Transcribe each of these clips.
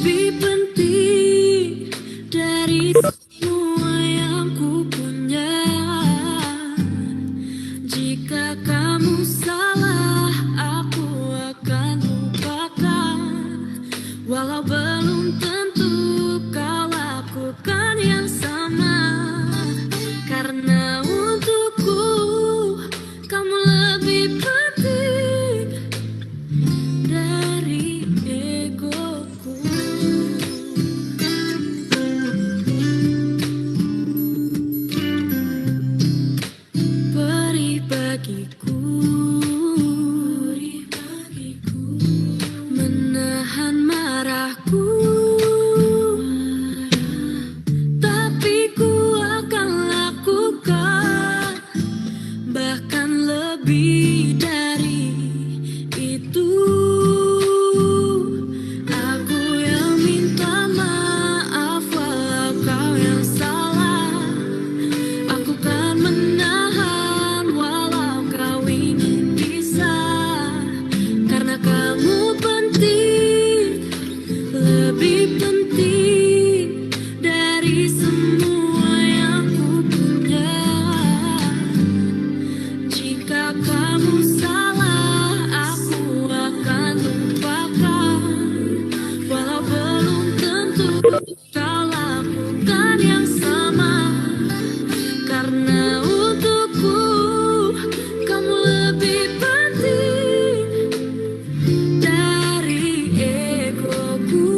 lebih penting dari semua yang ku punya. Jika kamu salah, aku akan lupakan. Walau belum tentu kau lakukan yang sama. Karena untukku kamu lebih penting dari egoku. Beri bagiku menahan marahku, tapi ku akan lakukan bahkan lebih dari itu. Aku yang minta maaf walau kau yang salah. Aku kan menahan walau kau ingin pisah. Karena kamu penting, lebih penting dari semua yang ku punya. Jika kamu salah, aku akan lupakan. Walau belum tentu kau lakukan yang sama. Karena untukku kamu lebih penting dari egoku.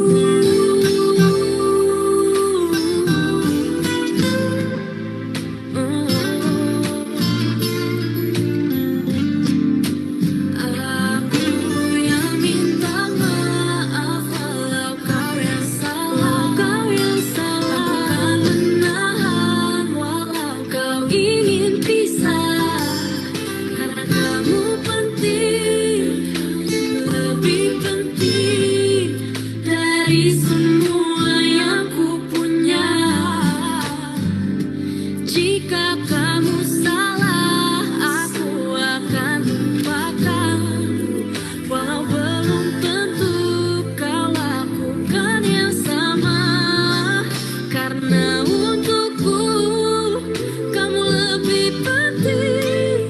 Aku yang minta maaf walau kau yang salah. Aku kan menahan walau kau ingin pisah. Karena kamu penting, lebih penting dari semua yang ku punya. Jika kamu salah, aku akan lupakan. Walau belum tentu kau lakukan yang sama. Karena untukku kamu lebih penting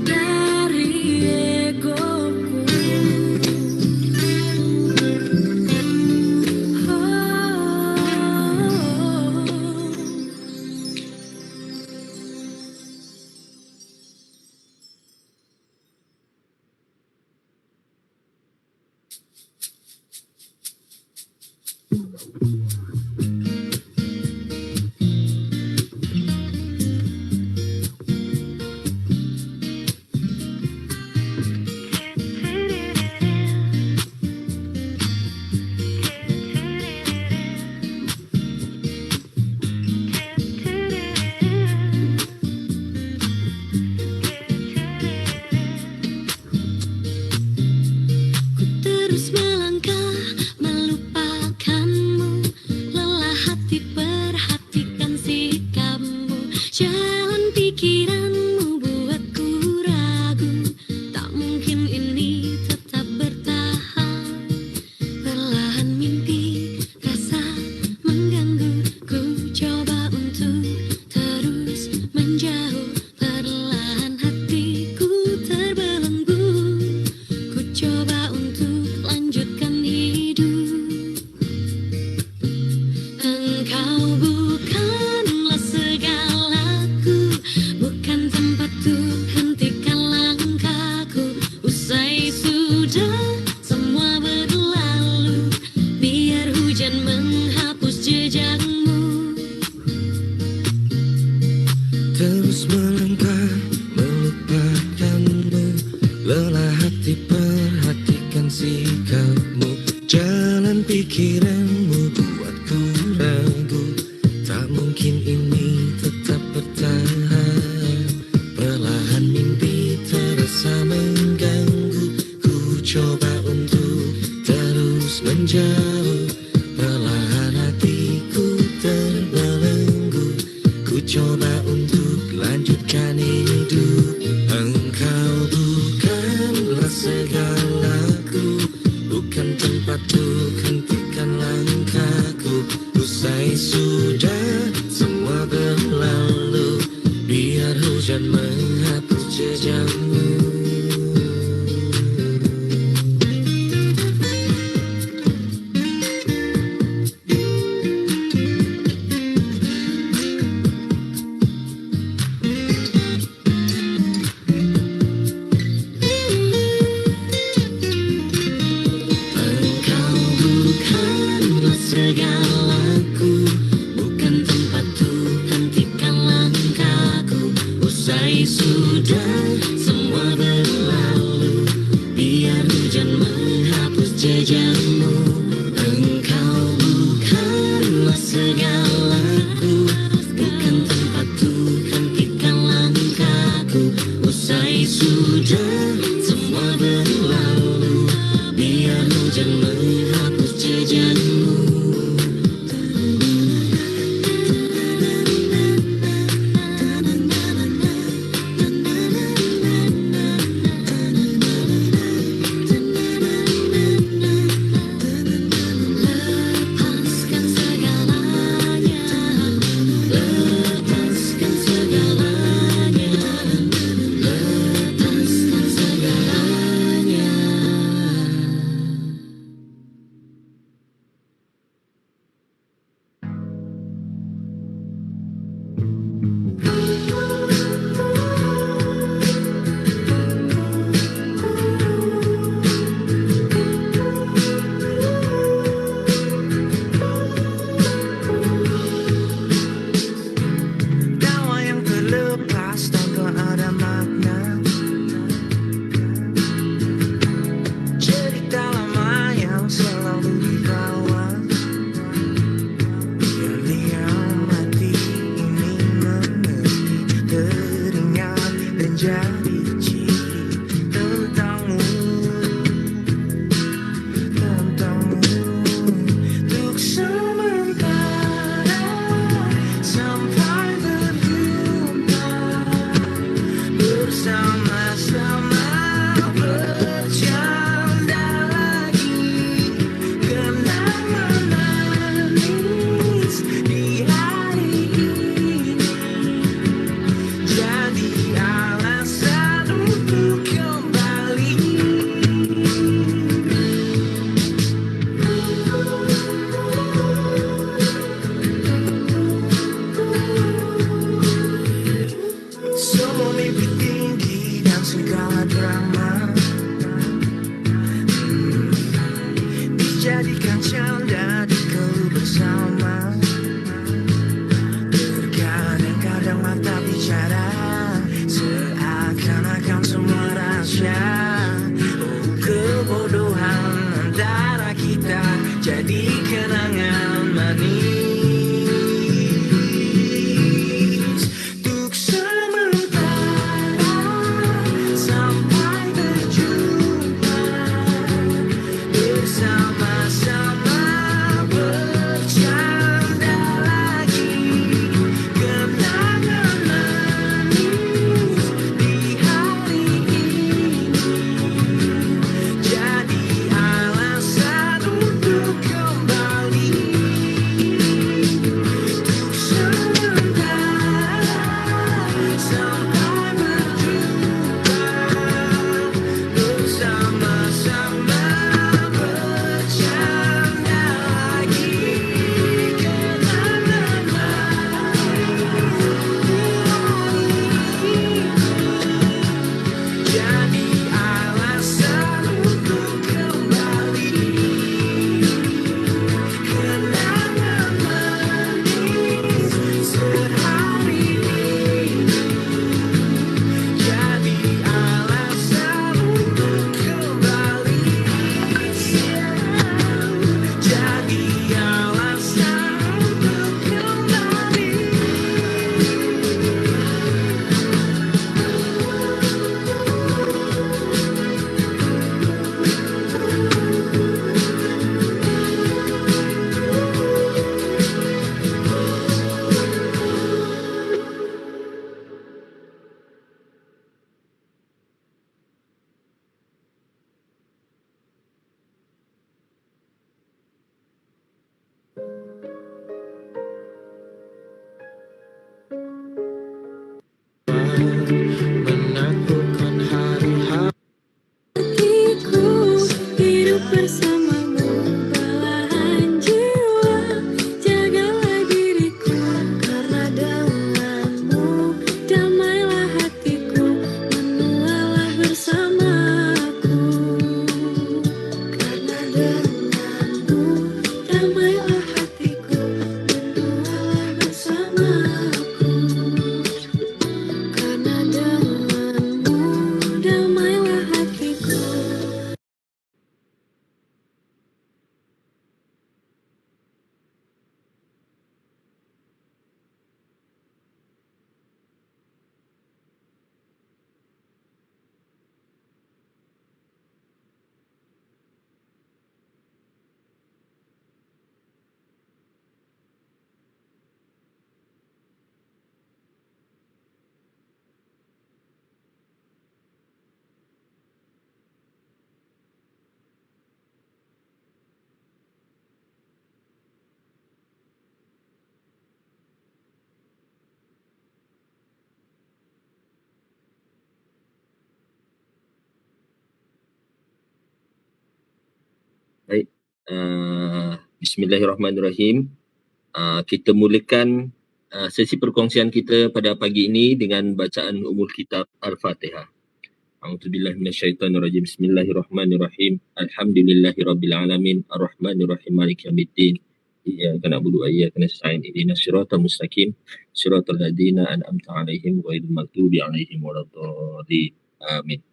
dari egoku. Ku terus melangkah melupakanmu, lelah hati perhatikan sikapmu. Jalan pikiranmu buatku ragu, tak mungkin ini tetap bertahan. Perlahan mimpi rasa mengganggu, ku coba untuk terus menjauh. Perlahan hatiku terbelenggu, ku coba untuk lanjutkan hidup. Engkau bukanlah segalaku, bukan tempat untuk hentikan langkahku. Usai sudah semua berlalu, biar hujan menghapus jejakmu. Terus melangkah melupakanmu, lelah hati perhatikan sikapmu. Jalan pikiranmu buatku ragu, tak mungkin ini tetap bertahan. Perlahan mimpi terasa mengganggu, ku coba untuk terus menjauh. Perlahan hatiku terbelenggu, ku coba untuk lanjutkan hidup. Engkau bukanlah segalaku, bukan tempat untuk henti hentikan langkahku. Usai sudah semua berlalu, biar hujan menghapus jejakmu. Segalaku, bukan tempatku, hentikan langkahku. Usai sudah semua berlalu, biar hujan menghapus jejakmu. Engkau bukanlah segalaku, bukan tempatku, hentikan langkahku. Usai sudah semua berlalu, biar hujan menghapus jejakmu. Lepaskan segalanya, lepaskan segalanya, lepaskan segalanya. Tawa yang terlepas tanpa ada makna, cerita lama yang selalu dibawa. Biar mati ini mengerti, teringat dan jadi ciri tentangmu, tentangmu. Untuk sementara sampai berjumpa, bersama-sama bercanda lagi, kenangan manis di hari ini jadi alasan untuk kembali. Semua mimpi tinggi dan segala drama dijadikan canda di keluh bersama. Terkadang-kadang mata bicara seakan-akan semua rahasia. Oh, kebodohan antara kita jadi kenangan manis. Untuk sementara sampai berjumpa, bersama-sama bercanda lagi, kenangan manis di hari ini jadi alasan untuk kembali. Baik, Bismillahirrahmanirrahim. Kita mulakan sesi perkongsian kita pada pagi ini dengan bacaan Ummul Kitab Al-Fatihah. A'udzubillahi minasyaitonirrajim. Bismillahirrahmanirrahim. Alhamdulillahirabbil alamin. Arrahmanirrahim. Maliki yaumiddin. Iyyaka na'budu wa iyyaka nasta'in. Ihdinas siratal mustaqim. Siratal ladzina an'amta 'alaihim ghairil maghdubi 'alaihim waladdallin. Amin.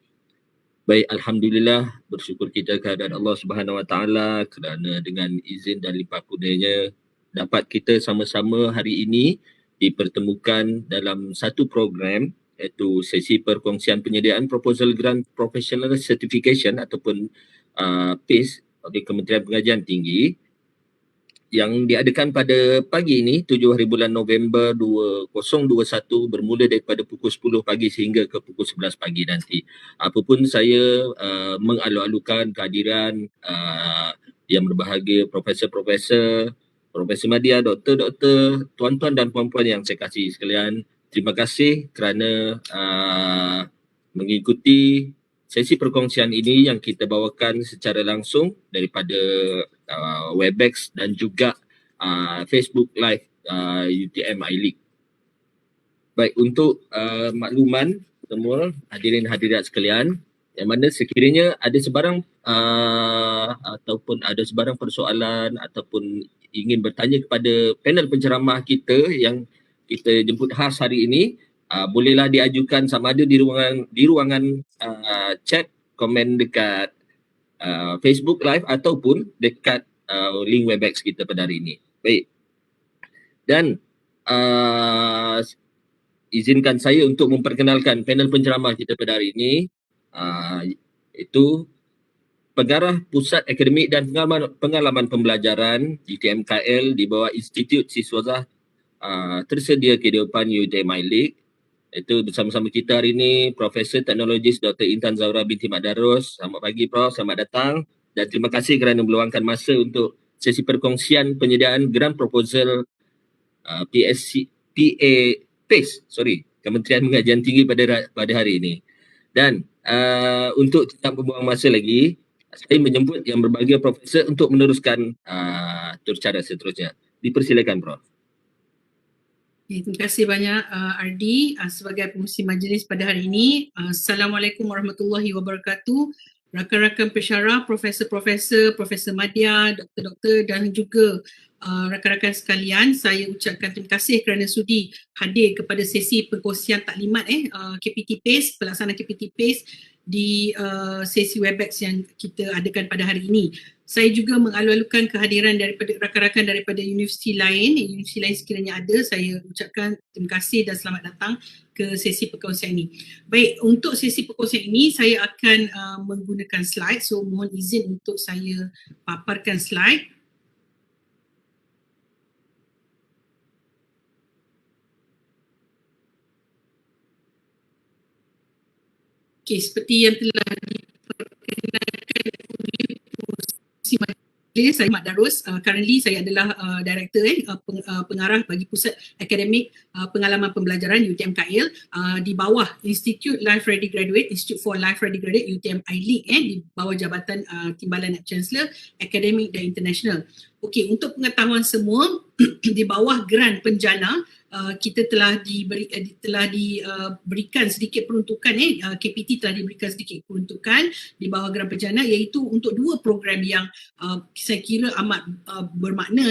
Baik, alhamdulillah, bersyukur kita kehadirat Allah Subhanahu Wa Taala kerana dengan izin dan limpah kurnianya dapat kita sama-sama hari ini dipertemukan dalam satu program iaitu sesi perkongsian penyediaan proposal grant professional certification ataupun PACE oleh Kementerian Pengajian Tinggi yang diadakan pada pagi ini 7 hari bulan November 2021 bermula daripada pukul 10 pagi sehingga ke pukul 11 pagi nanti. Apapun saya mengalu-alukan kehadiran yang berbahagia Profesor-Profesor, Profesor Madya, Doktor-Doktor, tuan-tuan dan puan-puan yang saya kasihi sekalian. Terima kasih kerana mengikuti sesi perkongsian ini yang kita bawakan secara langsung daripada Webex dan juga Facebook Live UTM iLeague. Baik, untuk makluman semua hadirin hadirat sekalian, yang mana sekiranya ada sebarang ataupun ada sebarang persoalan ataupun ingin bertanya kepada panel penceramah kita yang kita jemput khas hari ini, bolehlah diajukan sama ada di ruangan chat komen dekat Facebook Live ataupun dekat link Webex kita pada hari ini. Baik. Dan izinkan saya untuk memperkenalkan panel penceramah kita pada hari ini, itu Pengarah Pusat Akademik dan Pengalaman Pembelajaran UTM-KL di bawah Institut Siswazah Tersedia Kehidupan UTM iLeague. Itu bersama-sama kita hari ini Profesor Teknologis Dr. Intan Zahra binti Mat Darus. Selamat pagi Prof, selamat datang dan terima kasih kerana meluangkan masa untuk sesi perkongsian penyediaan grant proposal PACE, Kementerian Pengajian Tinggi pada hari ini. Dan untuk tak membuang masa lagi, saya menjemput yang berbahagia Profesor untuk meneruskan turut cara seterusnya. Dipersilakan Prof. Terima kasih banyak Ardi sebagai pengurusi majlis pada hari ini. Assalamualaikum warahmatullahi wabarakatuh. Rakan-rakan pensyarah, profesor-profesor, Profesor Madya, doktor-doktor dan juga rakan-rakan sekalian, saya ucapkan terima kasih kerana sudi hadir kepada sesi perkongsian taklimat KPT PACE, pelaksanaan KPT PACE di sesi Webex yang kita adakan pada hari ini. Saya juga mengalu-alukan kehadiran daripada rakan-rakan daripada universiti lain sekiranya ada. Saya ucapkan terima kasih dan selamat datang ke sesi perkongsian ini. Baik, untuk sesi perkongsian ini saya akan menggunakan slide. So mohon izin untuk saya paparkan slide. Okey, seperti yang telah diperkenalkan oleh pengurusi majlis, saya Mat Darus. Currently saya adalah Director pengarah bagi Pusat Akademik Pengalaman Pembelajaran UTM-KL di bawah Institute Life Ready Graduate, Institute for Life Ready Graduate UTM iLeague di bawah Jabatan Timbalan Naib Chancellor Akademik dan International. Okey, untuk pengetahuan semua, di bawah grant penjana kita telah diberikan sedikit peruntukan KPT telah diberikan sedikit peruntukan di bawah grant penjana, iaitu untuk dua program yang saya kira amat bermakna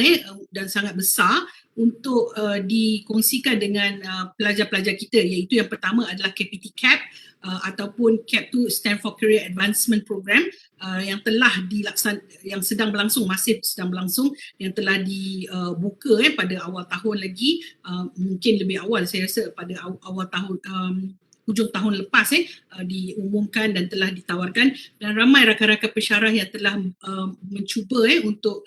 dan sangat besar untuk dikongsikan dengan pelajar-pelajar kita, iaitu yang pertama adalah KPT CAP ataupun CAP tu stand for Career Advancement Program yang sedang berlangsung, masih sedang berlangsung, yang telah dibuka pada awal tahun lagi, mungkin lebih awal, saya rasa pada awal tahun hujung tahun lepas diumumkan dan telah ditawarkan, dan ramai rakan-rakan pensyarah yang telah mencuba untuk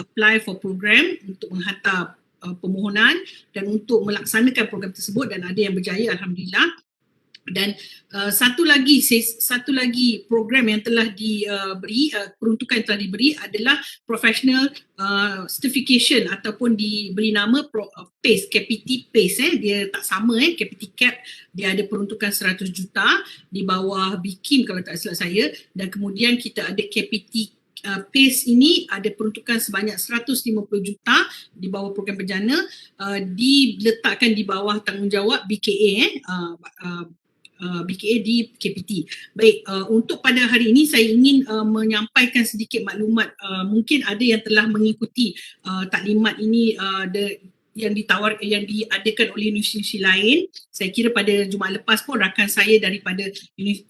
apply for program, untuk menghantar permohonan dan untuk melaksanakan program tersebut, dan ada yang berjaya alhamdulillah. Dan satu lagi program yang telah diberi, peruntukan yang telah diberi adalah professional certification ataupun diberi nama PACE, KPT PACE. Dia tak sama, KPT CAP dia ada peruntukan 100 juta di bawah BKIM kalau tak silap saya, dan kemudian kita ada KPT PACE ini ada peruntukan sebanyak 150 juta di bawah program bejana, diletakkan di bawah tanggungjawab BKA BKA di KPT. Baik, untuk pada hari ini saya ingin menyampaikan sedikit maklumat. Mungkin ada yang telah mengikuti taklimat ini yang diadakan oleh universiti lain. Saya kira pada Jumaat lepas pun rakan saya daripada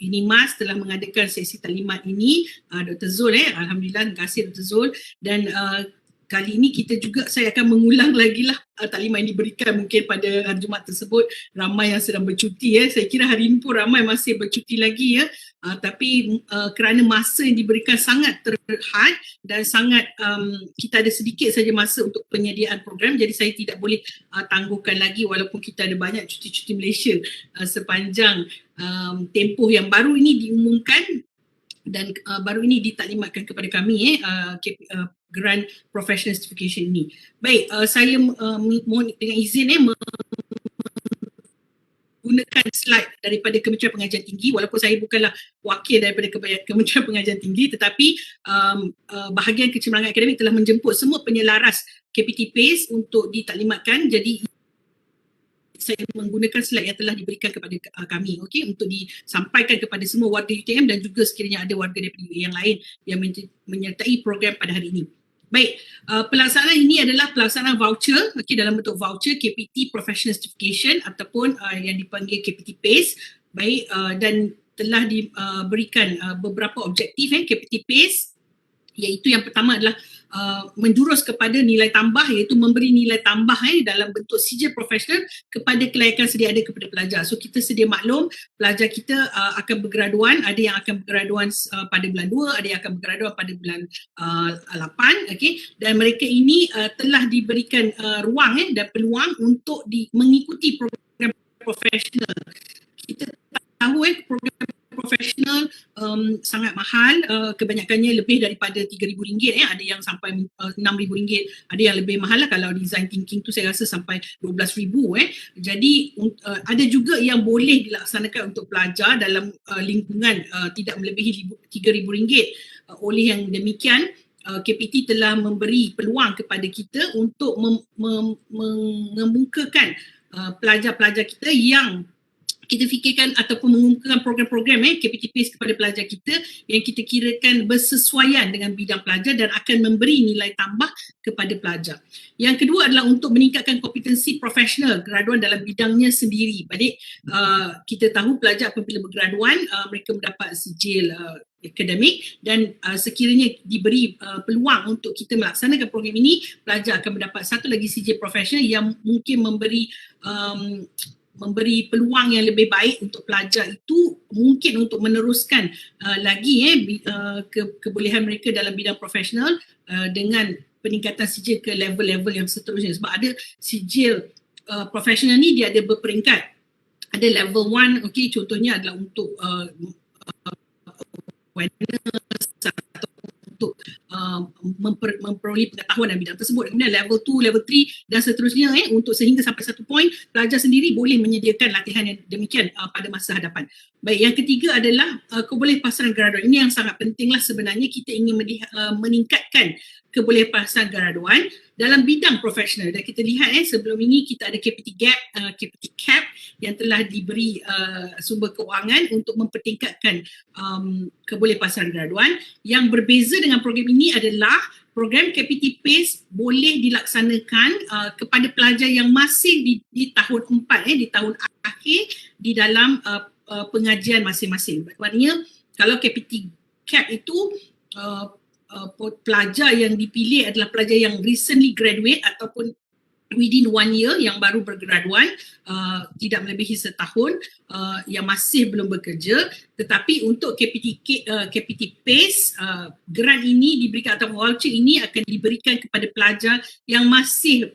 UNIMAS telah mengadakan sesi taklimat ini, Dr. Zul, alhamdulillah, terima kasih Dr. Zul. Dan kali ini kita juga, saya akan mengulang lagi lah taklimat yang diberikan mungkin pada hari Jumaat tersebut. Ramai yang sedang bercuti, saya kira hari ini pun ramai masih bercuti lagi, tapi kerana masa yang diberikan sangat terhad dan sangat kita ada sedikit saja masa untuk penyediaan program, jadi saya tidak boleh tangguhkan lagi walaupun kita ada banyak cuti-cuti Malaysia sepanjang tempoh yang baru ini diumumkan dan baru ini ditaklimatkan kepada kami Grant Professional Certification ini. Baik, saya mohon dengan izin menggunakan slide daripada Kementerian Pengajian Tinggi, walaupun saya bukanlah wakil daripada Kementerian Pengajian Tinggi, tetapi bahagian kecemerlangan akademik telah menjemput semua penyelaras KPT PACE untuk ditaklimatkan. Jadi saya menggunakan slide yang telah diberikan kepada kami, untuk disampaikan kepada semua warga UTM dan juga sekiranya ada warga daripada yang lain yang menyertai program pada hari ini. Baik, pelaksanaan ini adalah pelaksanaan voucher, dalam bentuk voucher KPT Professional Certification ataupun yang dipanggil KPT PACE. Baik, dan telah diberikan beberapa objektif KPT PACE, iaitu yang pertama adalah menjurus kepada nilai tambah, iaitu memberi nilai tambah dalam bentuk sijil profesional kepada kelayakan sedia ada kepada pelajar. So kita sedia maklum pelajar kita akan bergraduan, ada yang akan bergraduan pada bulan 2, ada yang akan bergraduan pada bulan 8, dan mereka ini telah diberikan ruang dan peluang untuk mengikuti program profesional. Kita tahu program profesional sangat mahal, kebanyakannya lebih daripada RM3,000, ada yang sampai RM6,000, ada yang lebih mahal lah kalau design thinking tu saya rasa sampai RM12,000. Jadi ada juga yang boleh dilaksanakan untuk pelajar dalam lingkungan tidak melebihi RM3,000. Oleh yang demikian, KPT telah memberi peluang kepada kita untuk mengemukakan pelajar-pelajar kita yang kita fikirkan ataupun mengumumkan program-program KPT PACE kepada pelajar kita yang kita kirakan bersesuaian dengan bidang pelajar dan akan memberi nilai tambah kepada pelajar. Yang kedua adalah untuk meningkatkan kompetensi profesional graduan dalam bidangnya sendiri. Jadi kita tahu pelajar apabila bergraduan mereka mendapat sijil akademik dan sekiranya diberi peluang untuk kita melaksanakan program ini, pelajar akan mendapat satu lagi sijil profesional yang mungkin memberi peluang yang lebih baik untuk pelajar itu mungkin untuk meneruskan lagi kebolehan mereka dalam bidang profesional dengan peningkatan sijil ke level-level yang seterusnya. Sebab ada sijil profesional ni dia ada berperingkat. Ada level 1, contohnya adalah untuk awareness atau untuk memperoleh pengetahuan dalam bidang tersebut. Kemudian level 2, level 3 dan seterusnya untuk sehingga sampai satu poin pelajar sendiri boleh menyediakan latihan yang demikian pada masa hadapan. Baik, yang ketiga adalah kebolepasan graduan. Ini yang sangat pentinglah sebenarnya, kita ingin meningkatkan kebolepasan graduan dalam bidang profesional. Dan kita lihat sebelum ini kita ada KPT GAP, KPT CAP yang telah diberi sumber kewangan untuk mempertingkatkan kebolepasan graduan. Yang berbeza dengan program ini adalah program KPT PACE boleh dilaksanakan kepada pelajar yang masih di tahun 4, di tahun akhir di dalam pengajian masing-masing. Maksudnya kalau KPT CAP itu pelajar yang dipilih adalah pelajar yang recently graduate ataupun within 1 year, yang baru bergraduan, tidak melebihi setahun, yang masih belum bekerja. Tetapi untuk KPT PACE, grant ini diberikan atau voucher ini akan diberikan kepada pelajar yang masih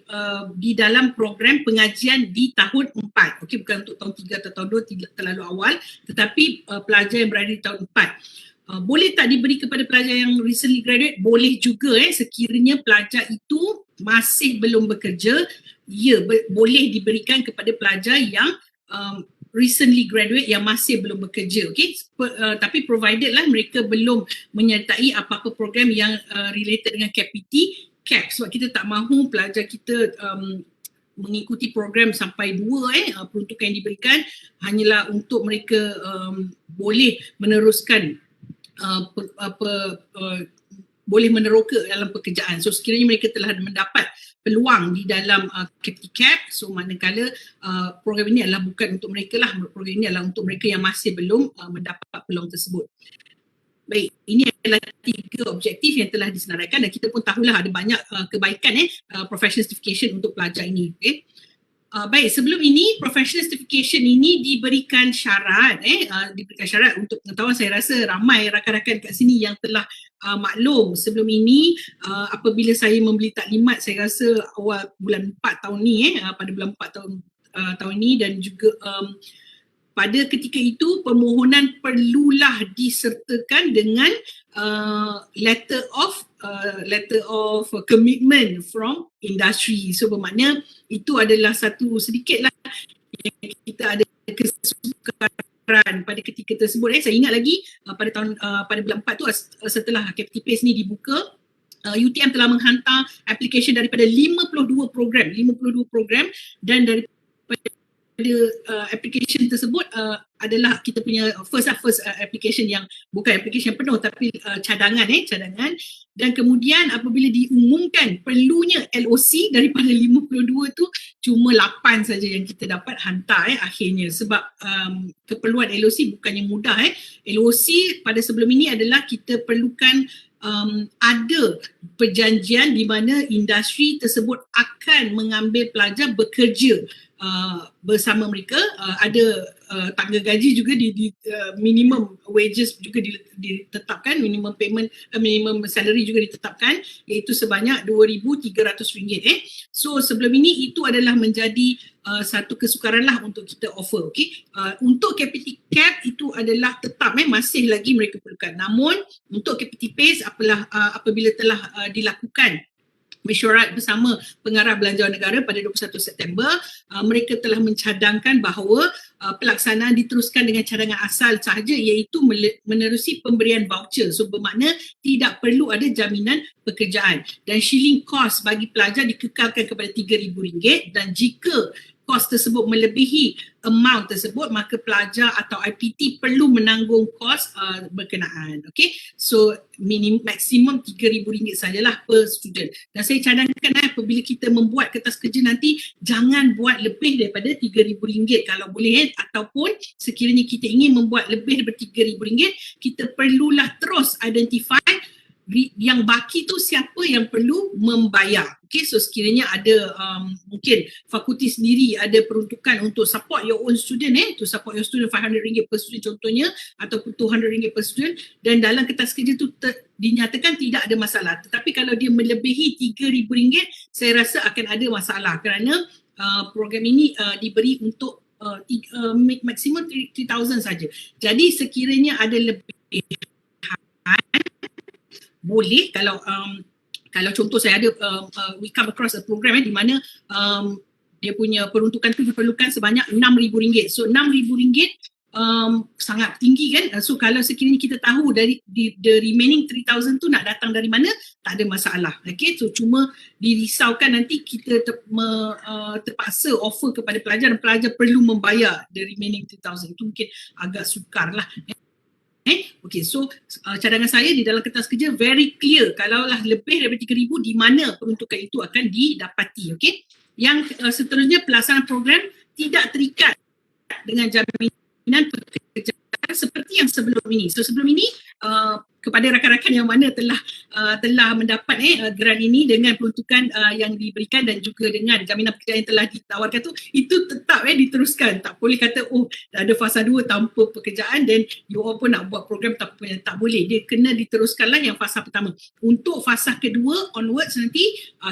di dalam program pengajian di tahun 4. Bukan untuk tahun 3 atau tahun 2, tidak terlalu awal, tetapi pelajar yang berada di tahun 4. Boleh tak diberi kepada pelajar yang recently graduate? Boleh juga sekiranya pelajar itu masih belum bekerja, boleh diberikan kepada pelajar yang recently graduate yang masih belum bekerja, okay? Tapi provided lah mereka belum menyertai apa-apa program yang related dengan KPT, CAP, sebab kita tak mahu pelajar kita mengikuti program sampai 2 peruntukan yang diberikan hanyalah untuk mereka boleh meneruskan boleh meneroka dalam pekerjaan. So sekiranya mereka telah mendapat peluang di dalam KPT CAP, so manakala program ini adalah bukan untuk mereka lah, program ini adalah untuk mereka yang masih belum mendapat peluang tersebut. Baik, ini adalah 3 objektif yang telah disenaraikan dan kita pun tahulah ada banyak kebaikan professional certification untuk pelajar ini. Okay? Baik, sebelum ini professional certification ini diberikan syarat diberikan syarat untuk pengetahuan. Saya rasa ramai rakan-rakan kat sini yang telah maklum sebelum ini apabila saya membeli taklimat, saya rasa awal bulan 4 tahun ni pada bulan 4 tahun ini, dan juga pada ketika itu permohonan perlulah disertakan dengan letter of commitment from industry. So bermakna itu adalah satu sedikitlah yang kita ada kesukaran pada ketika tersebut. Saya ingat lagi pada bulan 4 tu setelah KPT PACE ni dibuka, UTM telah menghantar application daripada 52 program dan daripada application tersebut adalah kita punya first application yang bukan application penuh tapi cadangan. Dan kemudian apabila diumumkan perlunya LOC daripada 52 tu, cuma 8 saja yang kita dapat hantar akhirnya, sebab keperluan LOC bukannya mudah. LOC pada sebelum ini adalah kita perlukan ada perjanjian di mana industri tersebut akan mengambil pelajar bekerja bersama mereka, ada tangga gaji juga di minimum wages juga ditetapkan, minimum payment, minimum salary juga ditetapkan, iaitu sebanyak RM2,300. So sebelum ini itu adalah menjadi satu kesukaran lah untuk kita offer. Okay? Untuk KPT CAP itu adalah tetap masih lagi mereka perlukan. Namun untuk KPT PACE apabila telah dilakukan mesyuarat bersama pengarah belanjawan negara pada 21 September, mereka telah mencadangkan bahawa pelaksanaan diteruskan dengan cadangan asal sahaja, iaitu menerusi pemberian voucher. So bermakna tidak perlu ada jaminan pekerjaan, dan shilling cost bagi pelajar dikekalkan kepada RM3,000, dan jika kos tersebut melebihi amount tersebut, maka pelajar atau IPT perlu menanggung kos berkenaan. Okay, so maksimum RM3,000 sajalah per student. Dan saya cadangkan apabila kita membuat kertas kerja nanti, jangan buat lebih daripada RM3,000 kalau boleh, ataupun sekiranya kita ingin membuat lebih daripada RM3,000, kita perlulah terus identify yang baki tu siapa yang perlu membayar. Okay, so sekiranya ada mungkin fakulti sendiri ada peruntukan untuk support your own student, to support your student RM500 per student contohnya, ataupun RM200 per student, dan dalam kertas kerja tu dinyatakan tidak ada masalah. Tetapi kalau dia melebihi RM3,000, saya rasa akan ada masalah, kerana program ini diberi untuk maksimum 3,000 saja. Jadi sekiranya ada lebihan, boleh kalau contoh saya ada we come across a program di mana dia punya peruntukan tu diperlukan sebanyak RM6,000. So RM6,000 sangat tinggi kan. So kalau sekiranya kita tahu dari the remaining 3,000 tu nak datang dari mana, tak ada masalah. Okay, so cuma dirisaukan nanti kita terpaksa offer kepada pelajar dan pelajar perlu membayar the remaining 3,000. Itu mungkin agak sukar lah. Okay, so cadangan saya di dalam kertas kerja very clear, kalaulah lebih daripada RM3,000 di mana peruntukan itu akan didapati. Okay, yang seterusnya, pelaksanaan program tidak terikat dengan jaminan pekerjaan seperti yang sebelum ini. So sebelum ini kepada rakan-rakan yang mana telah mendapat grant ini dengan peruntukan yang diberikan dan juga dengan jaminan pekerjaan yang telah ditawarkan tu, itu tetap diteruskan. Tak boleh kata dah ada fasa 2 tanpa pekerjaan dan you all pun nak buat program tak boleh. Dia kena diteruskanlah yang fasa pertama. Untuk fasa kedua onwards nanti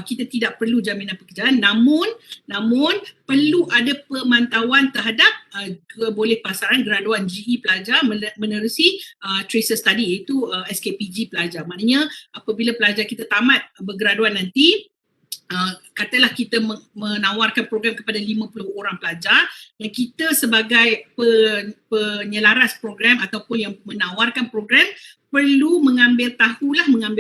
kita tidak perlu jaminan pekerjaan, namun perlu ada pemantauan terhadap keboleh pasaran graduan GE pelajar menerusi tracer study, iaitu SKPG pelajar. Maknanya apabila pelajar kita tamat bergraduan nanti, katalah kita menawarkan program kepada 50 orang pelajar dan kita sebagai penyelaras program ataupun yang menawarkan program perlu mengambil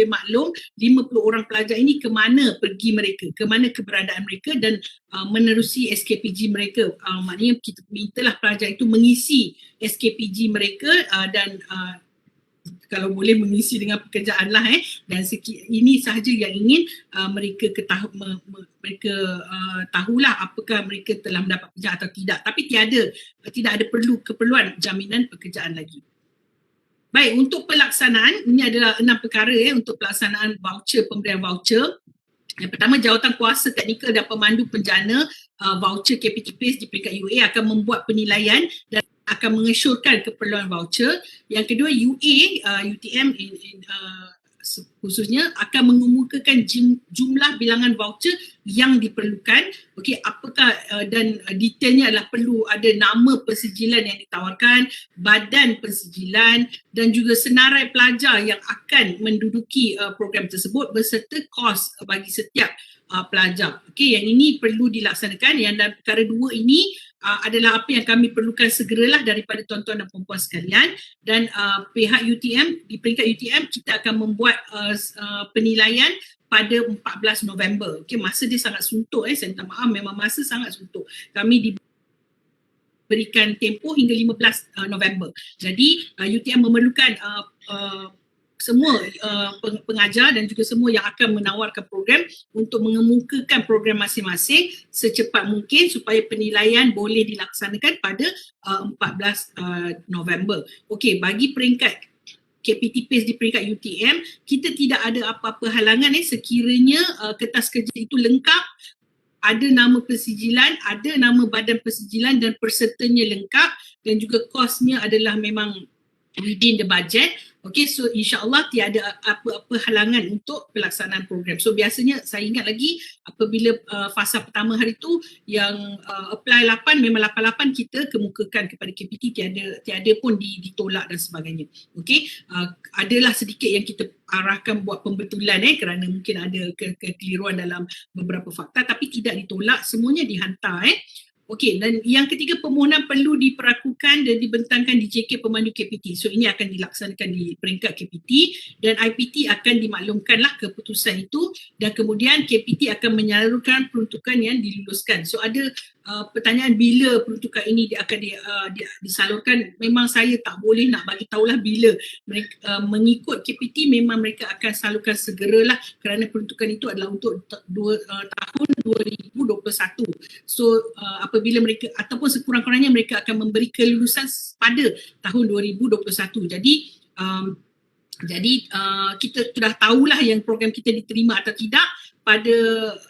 maklum 50 orang pelajar ini ke mana pergi mereka, ke mana keberadaan mereka dan menerusi SKPG mereka. Maknanya kita mintalah pelajar itu mengisi SKPG mereka dan kalau boleh mengisi dengan pekerjaan lah dan ini sahaja yang ingin mereka tahulah apakah mereka telah mendapat pekerjaan atau tidak, tapi tidak ada keperluan jaminan pekerjaan lagi. Baik, untuk pelaksanaan ini adalah 6 perkara untuk pelaksanaan pemberian voucher. Yang pertama, Jawatankuasa Teknikal dan Pemandu Penjana voucher KPT PACE di peringkat UA akan membuat penilaian dan akan mengesyorkan keperluan voucher. Yang kedua, UTM khususnya akan mengemukakan jumlah bilangan voucher yang diperlukan. Okey, apakah dan detailnya adalah perlu ada nama persijilan yang ditawarkan, badan persijilan dan juga senarai pelajar yang akan menduduki program tersebut berserta kos bagi setiap pelajar. Okey, yang ini perlu dilaksanakan. Yang dalam perkara 2 ini adalah apa yang kami perlukan segeralah daripada tuan-tuan dan puan-puan sekalian dan pihak UTM, di peringkat UTM kita akan membuat penilaian pada 14 November. Okey, masa dia sangat suntuk saya minta maaf, memang masa sangat suntuk. Kami diberikan tempoh hingga 15 November. Jadi UTM memerlukan semua pengajar dan juga semua yang akan menawarkan program untuk mengemukakan program masing-masing secepat mungkin supaya penilaian boleh dilaksanakan pada 14 November. Okey, bagi peringkat KPT PACE di peringkat UTM, kita tidak ada apa-apa halangan sekiranya kertas kerja itu lengkap, ada nama persijilan, ada nama badan persijilan dan pesertanya lengkap dan juga kosnya adalah memang within the budget. Okay, so insyaAllah tiada apa-apa halangan untuk pelaksanaan program. So biasanya saya ingat lagi apabila fasa pertama hari tu yang apply 8, memang 88 kita kemukakan kepada KPT, tiada pun ditolak dan sebagainya. Okay, adalah sedikit yang kita arahkan buat pembetulan kerana mungkin ada kekeliruan dalam beberapa fakta tapi tidak ditolak, semuanya dihantar. Okey, dan yang ketiga, permohonan perlu diperakukan dan dibentangkan di JK Pemandu KPT. So ini akan dilaksanakan di peringkat KPT dan IPT akan dimaklumkanlah keputusan itu dan kemudian KPT akan menyalurkan peruntukan yang diluluskan. So ada pertanyaan bila peruntukan ini akan disalurkan. Memang saya tak boleh nak bagi tahulah bila. Mereka mengikut KPT memang mereka akan salurkan segeralah kerana peruntukan itu adalah untuk tahun 2021. So apabila mereka ataupun sekurang-kurangnya mereka akan memberi kelulusan pada tahun 2021. Jadi kita sudah tahulah yang program kita diterima atau tidak pada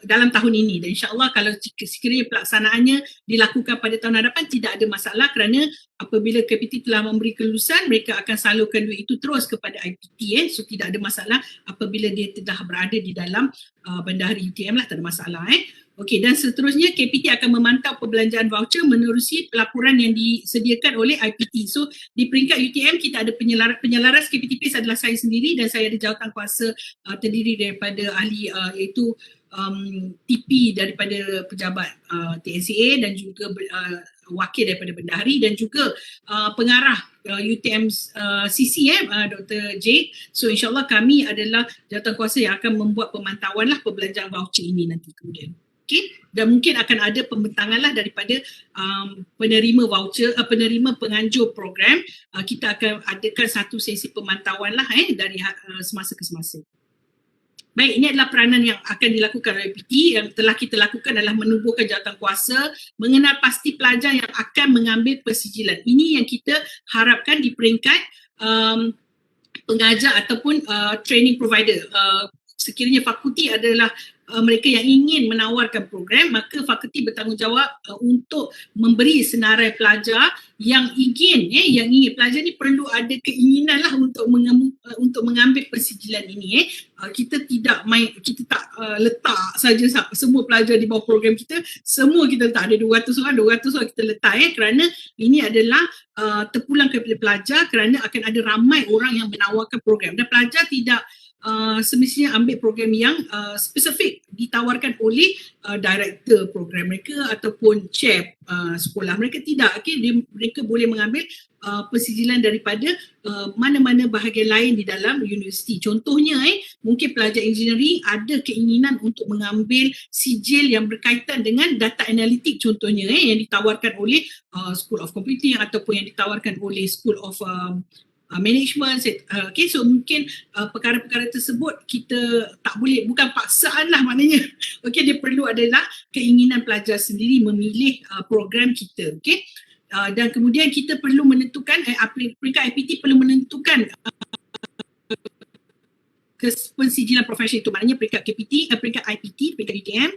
dalam tahun ini dan insyaAllah kalau sekiranya pelaksanaannya dilakukan pada tahun hadapan tidak ada masalah kerana apabila KPT telah memberi kelulusan mereka akan salurkan duit itu terus kepada IPT. So tidak ada masalah apabila dia telah berada di dalam bendahara UTM lah, tak ada masalah. Okey, dan seterusnya KPT akan memantau perbelanjaan voucher menerusi pelaporan yang disediakan oleh IPT. So di peringkat UTM kita ada penyelaras KPT PACE adalah saya sendiri dan saya ada jawatankuasa terdiri daripada ahli iaitu TP daripada pejabat TNCA dan juga wakil daripada bendahari dan juga pengarah UTM CC Dr. J. So insyaAllah kami adalah jawatankuasa yang akan membuat pemantauan lah perbelanjaan voucher ini nanti kemudian. Okay. Dan mungkin akan ada pembentangan lah daripada penerima voucher, penerima penganjur program. Kita akan adakan satu sesi pemantauan lah dari semasa ke semasa. Baik, ini adalah peranan yang akan dilakukan oleh PT. Yang telah kita lakukan adalah menubuhkan jawatankuasa, mengenal pasti pelajar yang akan mengambil persijilan. Ini yang kita harapkan di peringkat pengajar ataupun training provider. Sekiranya fakulti adalah mereka yang ingin menawarkan program, maka fakulti bertanggungjawab untuk memberi senarai pelajar yang ingin pelajar ni perlu ada keinginan lah untuk mengambil persijilan ini. Kita tak letak saja semua pelajar di bawah program kita, semua kita letak, ada 200 orang kita letak kerana ini adalah terpulang kepada pelajar kerana akan ada ramai orang yang menawarkan program dan pelajar tidak semestinya ambil program yang spesifik ditawarkan oleh director program mereka ataupun chair sekolah mereka, tidak. Mereka boleh mengambil persijilan daripada mana-mana bahagian lain di dalam universiti. Contohnya mungkin pelajar engineering ada keinginan untuk mengambil sijil yang berkaitan dengan data analitik contohnya, yang ditawarkan oleh School of Computing ataupun yang ditawarkan oleh School of management. So mungkin perkara-perkara tersebut kita tak boleh, bukan paksaan lah maknanya. Dia perlu adalah keinginan pelajar sendiri memilih program kita. Dan kemudian kita perlu menentukan, peringkat IPT perlu menentukan pensijilan profesional itu, maknanya peringkat KPT, peringkat IPT, peringkat UTM.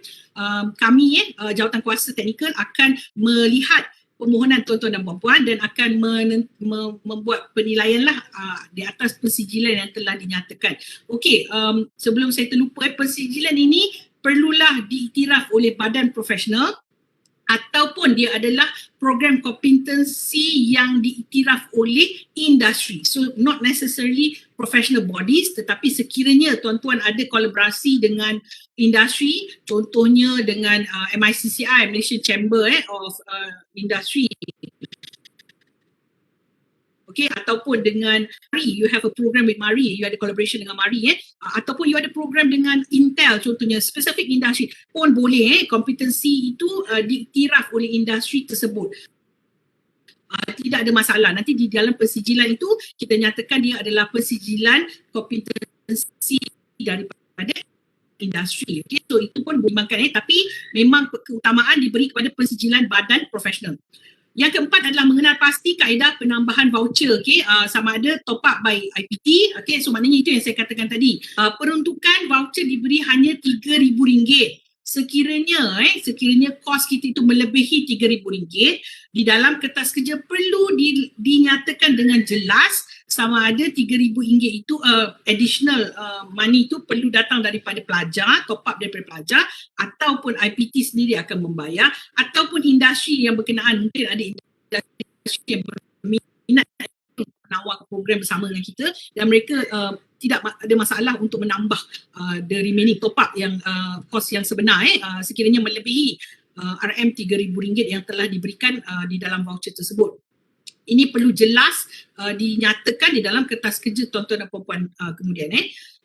Kami jawatan kuasa teknikal akan melihat permohonan tuan-tuan dan puan-puan dan akan membuat penilaian lah di atas persijilan yang telah dinyatakan. Sebelum saya terlupa, persijilan ini perlulah diiktiraf oleh badan profesional ataupun dia adalah program kompetensi yang diiktiraf oleh industri. So not necessarily professional bodies, tetapi sekiranya tuan-tuan ada kolaborasi dengan industri, contohnya dengan MICCI, Malaysian Chamber of Industry, ataupun dengan MARI, you have a program with MARI, you ada collaboration dengan MARI, ataupun you ada program dengan Intel contohnya, spesifik industri pun boleh, kompetensi itu diiktiraf oleh industri tersebut. Tidak ada masalah. Nanti di dalam persijilan itu kita nyatakan dia adalah persijilan kompetensi daripada industri. So itu pun boleh, tapi memang keutamaan diberi kepada persijilan badan profesional. Yang keempat adalah mengenal pasti kaedah penambahan voucher, sama ada top up by IPT. So maknanya itu yang saya katakan tadi. Peruntukan voucher diberi hanya RM3,000. Sekiranya kos kita itu melebihi RM3,000, di dalam kertas kerja perlu dinyatakan dengan jelas sama ada RM3,000 itu additional money itu perlu datang daripada pelajar, top up daripada pelajar, ataupun IPT sendiri akan membayar, ataupun industri yang berkenaan. Mungkin ada industri yang berminat menawar program bersama dengan kita dan mereka tidak ada masalah untuk menambah the remaining top up yang kos yang sebenar sekiranya melebihi RM3,000 yang telah diberikan di dalam voucher tersebut. Ini perlu jelas dinyatakan di dalam kertas kerja tuan-tuan dan puan-puan kemudian.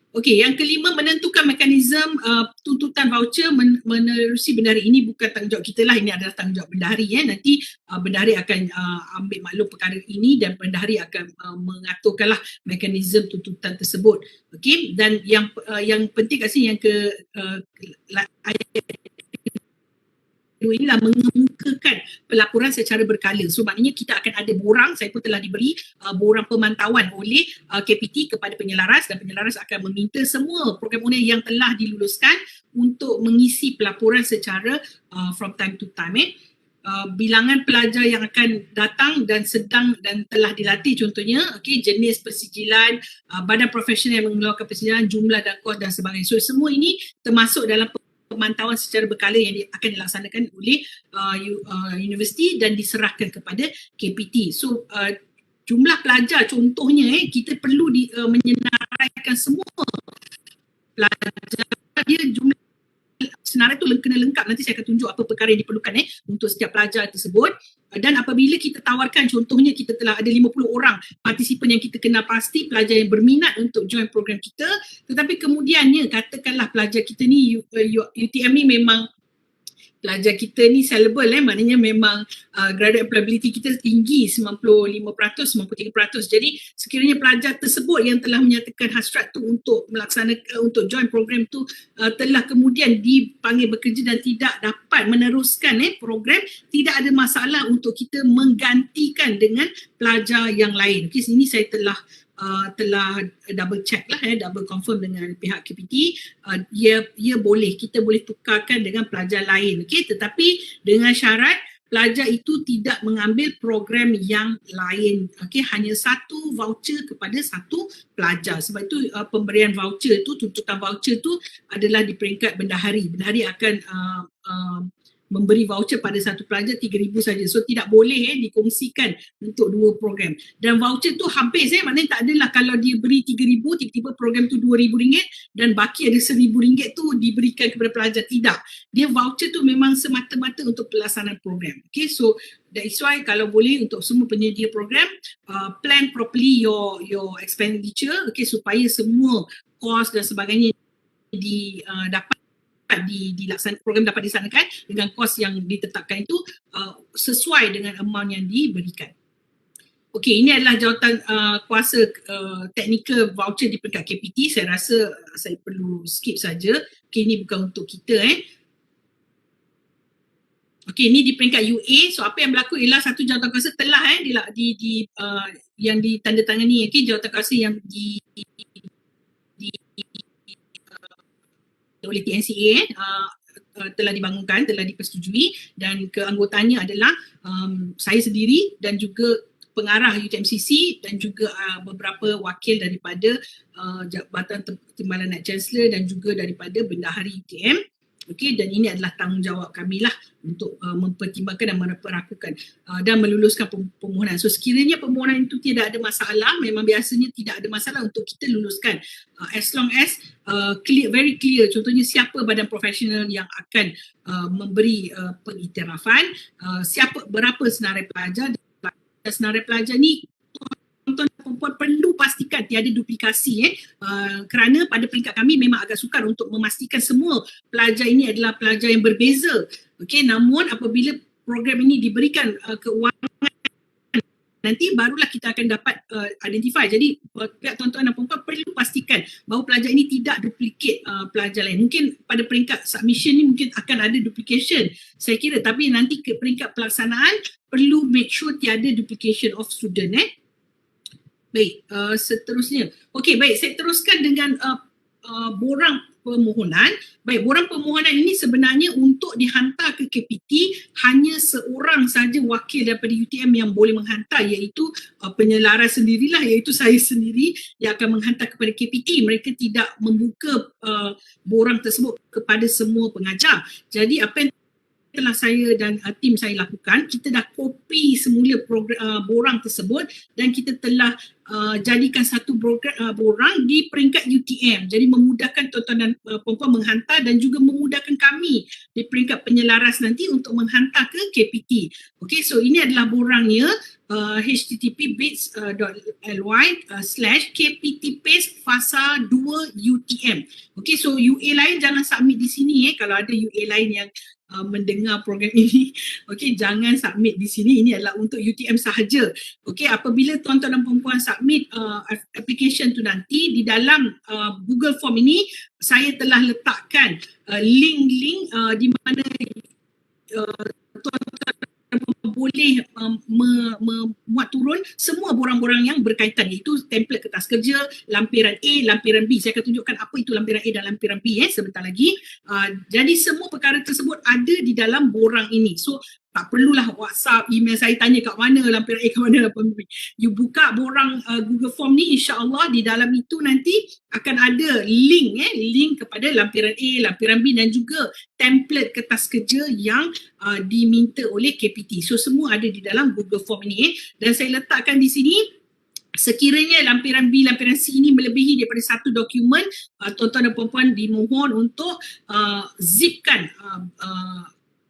Yang kelima, menentukan mekanisme tuntutan voucher menerusi bendahari. Ini bukan tanggungjawab kita lah, ini adalah tanggungjawab bendahari. Nanti bendahari akan ambil maklum perkara ini dan bendahari akan mengaturkanlah mekanisme tuntutan tersebut. Dan yang penting kat sini, yang ayat inilah mengemukakan pelaporan secara berkala. So maknanya kita akan ada borang, saya pun telah diberi borang pemantauan oleh KPT kepada penyelaras, dan penyelaras akan meminta semua program owner yang telah diluluskan untuk mengisi pelaporan secara from time to time. Bilangan pelajar yang akan datang dan sedang dan telah dilatih contohnya, jenis persijilan, badan profesional yang mengeluarkan persijilan, jumlah dan kos dan sebagainya. So semua ini termasuk dalam pemantauan secara berkala yang akan dilaksanakan oleh universiti dan diserahkan kepada KPT. So jumlah pelajar contohnya kita perlu menyenaraikan semua pelajar, dia jumlah senarai itu kena lengkap. Nanti saya akan tunjuk apa perkara yang diperlukan untuk setiap pelajar tersebut. Dan apabila kita tawarkan, contohnya kita telah ada 50 orang partisipan yang kita kenal pasti pelajar yang berminat untuk join program kita, tetapi kemudiannya katakanlah pelajar kita ni UTM ni memang pelajar kita ni sellable, maknanya memang graduate employability kita tinggi 95%, 93%. Jadi sekiranya pelajar tersebut yang telah menyatakan hasrat tu untuk melaksanakan, untuk join program tu telah kemudian dipanggil bekerja dan tidak dapat meneruskan program, tidak ada masalah untuk kita menggantikan dengan pelajar yang lain. Sini saya telah double check lah, double confirm dengan pihak KPT, ia boleh, kita boleh tukarkan dengan pelajar lain, tetapi dengan syarat pelajar itu tidak mengambil program yang lain, hanya satu voucher kepada satu pelajar. Sebab itu pemberian voucher itu, tuntutan voucher itu adalah di peringkat bendahari. Bendahari akan memberi voucher pada satu pelajar 3,000 saja. So tidak boleh dikongsikan untuk dua program. Dan voucher tu habis maknanya tak adalah kalau dia beri 3,000 tiba-tiba program tu RM2,000 dan baki ada RM1,000 tu diberikan kepada pelajar. Tidak. Dia voucher tu memang semata-mata untuk pelaksanaan program. Okay, so that is why kalau boleh untuk semua penyedia program plan properly your expenditure, okay, supaya semua kos dan sebagainya dapat program dapat dilaksanakan dengan kos yang ditetapkan itu sesuai dengan amount yang diberikan. Okey, ini adalah jawatan kuasa technical voucher di peringkat KPT. Saya rasa saya perlu skip saja. Okey, ini bukan untuk kita Okey, ini di peringkat UA. So apa yang berlaku ialah satu jawatan kuasa telah yang ditandatangani, okey, jawatan kuasa yang oleh TNCA telah dibangunkan, telah dipersetujui dan keanggotanya adalah saya sendiri dan juga pengarah UTMCC dan juga beberapa wakil daripada Jabatan Timbalan Naib Chancellor dan juga daripada Bendahari UTM. Okey, dan ini adalah tanggungjawab kami lah untuk mempertimbangkan dan merakukan dan meluluskan permohonan. So sekiranya permohonan itu tidak ada masalah, memang biasanya tidak ada masalah untuk kita luluskan as long as clear, very clear. Contohnya siapa badan profesional yang akan memberi pengiktirafan, berapa senarai pelajar, dan senarai pelajar ni tuan-tuan dan puan perlu pastikan tiada duplikasi kerana pada peringkat kami memang agak sukar untuk memastikan semua pelajar ini adalah pelajar yang berbeza. Okey, namun apabila program ini diberikan keuangan nanti barulah kita akan dapat identify. Jadi pihak tuan-tuan dan puan perlu pastikan bahawa pelajar ini tidak duplicate pelajar lain. Mungkin pada peringkat submission ni mungkin akan ada duplication saya kira, tapi nanti ke peringkat pelaksanaan perlu make sure tiada duplication of student Baik, seterusnya. Okey, baik, saya teruskan dengan borang permohonan. Baik, borang permohonan ini sebenarnya untuk dihantar ke KPT hanya seorang saja wakil daripada UTM yang boleh menghantar, iaitu penyelaras sendirilah, iaitu saya sendiri yang akan menghantar kepada KPT. Mereka tidak membuka borang tersebut kepada semua pengajar. Jadi apa yang telah saya dan tim saya lakukan, kita dah copy semula borang tersebut dan kita telah jadikan satu borang di peringkat UTM. Jadi memudahkan tuan-tuan dan puan-puan menghantar dan juga memudahkan kami di peringkat penyelaras nanti untuk menghantar ke KPT. Okay, so ini adalah borangnya, http://kptpaste.fasa2UTM. Okay, so UA lain jangan submit di sini kalau ada UA lain yang mendengar program ini. Okey, jangan submit di sini. Ini adalah untuk UTM sahaja. Okey, apabila tuan-tuan dan puan-puan submit application tu nanti di dalam Google Form ini saya telah letakkan link-link di mana tuan-tuan boleh memuat turun semua borang-borang yang berkaitan, iaitu template kertas kerja, lampiran A, lampiran B. Saya akan tunjukkan apa itu lampiran A dan lampiran B sebentar lagi. Jadi semua perkara tersebut ada di dalam borang ini. So tak perlulah WhatsApp, email saya tanya kat mana lampiran A, kat mana lampiran B. You buka borang Google Form ni, insya-Allah di dalam itu nanti akan ada link link kepada lampiran A, lampiran B dan juga template kertas kerja yang diminta oleh KPT. So semua ada di dalam Google Form ini dan saya letakkan di sini. Sekiranya lampiran B, lampiran C ini melebihi daripada satu dokumen, tuan-tuan dan puan-puan dimohon untuk zipkan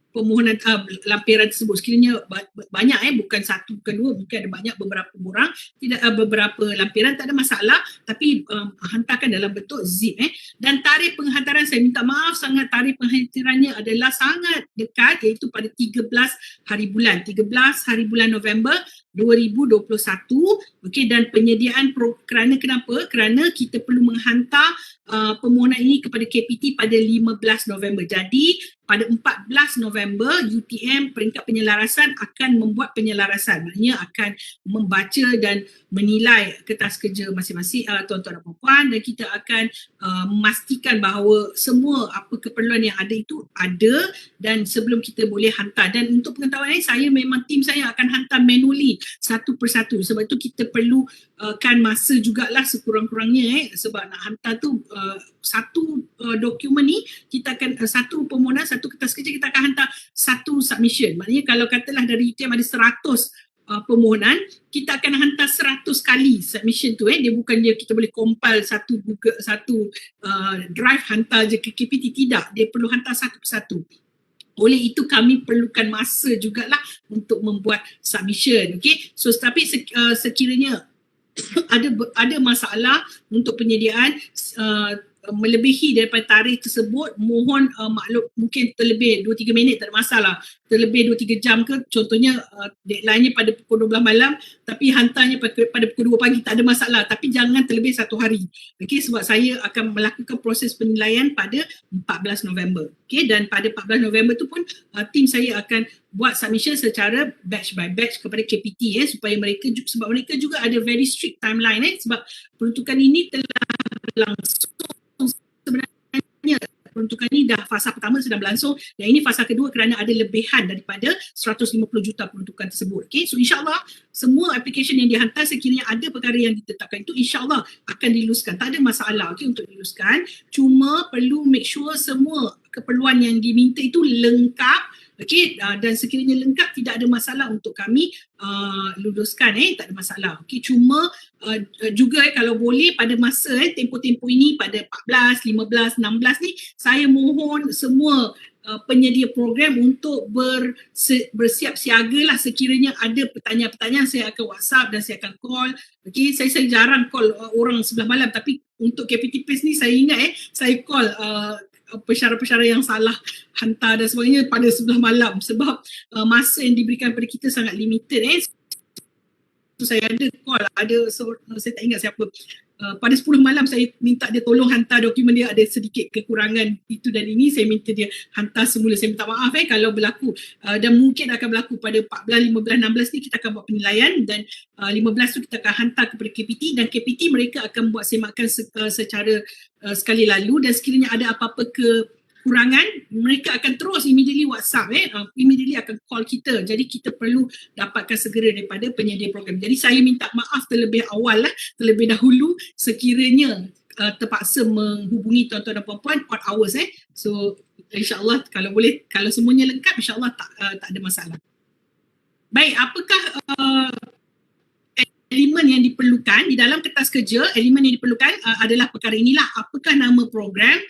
permohonan lampiran tersebut. Sekiranya banyak bukan satu, bukan dua, mungkin ada banyak, beberapa borang, tidak beberapa lampiran, tak ada masalah, tapi hantarkan dalam bentuk zip dan tarikh penghantaran, saya minta maaf sangat, tarikh penghantarannya adalah sangat dekat, iaitu pada 13 hari bulan November 2021. Okey, dan penyediaan kenapa? Kerana kita perlu menghantar permohonan ini kepada KPT pada 15 November. Jadi pada 14 November UTM peringkat penyelarasan akan membuat penyelarasan, maknanya akan membaca dan menilai kertas kerja masing-masing tuan-tuan dan puan-puan, dan kita akan memastikan bahawa semua apa keperluan yang ada itu ada dan sebelum kita boleh hantar. Dan untuk pengetahuan ini, saya memang tim saya akan hantar manually satu persatu, sebab itu kita perlu kan masa jugalah sekurang-kurangnya sebab nak hantar tu satu dokumen ni kita akan satu permohonan, satu kertas kerja kita akan hantar satu submission. Maknanya kalau katalah dari UTM ada 100 permohonan, kita akan hantar 100 kali submission tu. Dia bukan kita boleh compile satu drive hantar je ke KPT, tidak. Dia perlu hantar satu persatu. Oleh itu kami perlukan masa jugalah untuk membuat submission. Okay? So tapi sekiranya ada masalah untuk penyediaan melebihi daripada tarikh tersebut, mohon maklum, mungkin terlebih 2-3 minit tak ada masalah, terlebih 2-3 jam ke, contohnya deadline-nya pada pukul 12 malam tapi hantarnya pada pukul 2 pagi, tak ada masalah, tapi jangan terlebih 1 hari. Okey, sebab saya akan melakukan proses penilaian pada 14 November. Okey, dan pada 14 November tu pun tim saya akan buat submission secara batch by batch kepada KPT supaya mereka, sebab mereka juga ada very strict timeline sebab peruntukan ini telah berlangsung. Sebenarnya peruntukan ini dah fasa pertama sedang berlangsung dan ini fasa kedua kerana ada lebihan daripada 150 juta peruntukan tersebut. Okay, so insyaAllah semua application yang dihantar sekiranya ada perkara yang ditetapkan itu insyaAllah akan diluluskan. Tak ada masalah untuk diluluskan. Cuma perlu make sure semua keperluan yang diminta itu lengkap. Okey, dan sekiranya lengkap tidak ada masalah untuk kami luluskan, tak ada masalah. Okey, cuma juga kalau boleh pada masa tempoh-tempoh ini pada 14, 15, 16 ni saya mohon semua penyedia program untuk bersiap siaga lah. Sekiranya ada pertanyaan-pertanyaan saya akan WhatsApp dan saya akan call. Okey, saya jarang call orang sebelah malam, tapi untuk KPT PACE ni saya ingat saya call pensyarah-pensyarah yang salah hantar dan sebagainya pada sebelah malam sebab masa yang diberikan kepada kita sangat limited. So saya ada call, saya tak ingat siapa, pada 10 malam saya minta dia tolong hantar dokumen dia, ada sedikit kekurangan itu dan ini, saya minta dia hantar semula. Saya minta maaf kalau berlaku dan mungkin akan berlaku pada 14, 15, 16 ni kita akan buat penilaian dan 15 tu kita akan hantar kepada KPT dan KPT mereka akan buat semakan secara sekali lalu dan sekiranya ada apa-apa kekurangan mereka akan terus immediately WhatsApp immediately akan call kita. Jadi kita perlu dapatkan segera daripada penyedia program. Jadi saya minta maaf terlebih awal terlebih dahulu sekiranya terpaksa menghubungi tuan-tuan dan puan-puan odd hours. So insyaAllah kalau boleh, kalau semuanya lengkap insyaAllah tak ada masalah. Baik, apakah elemen yang diperlukan di dalam kertas kerja? Elemen yang diperlukan adalah perkara inilah, apakah nama program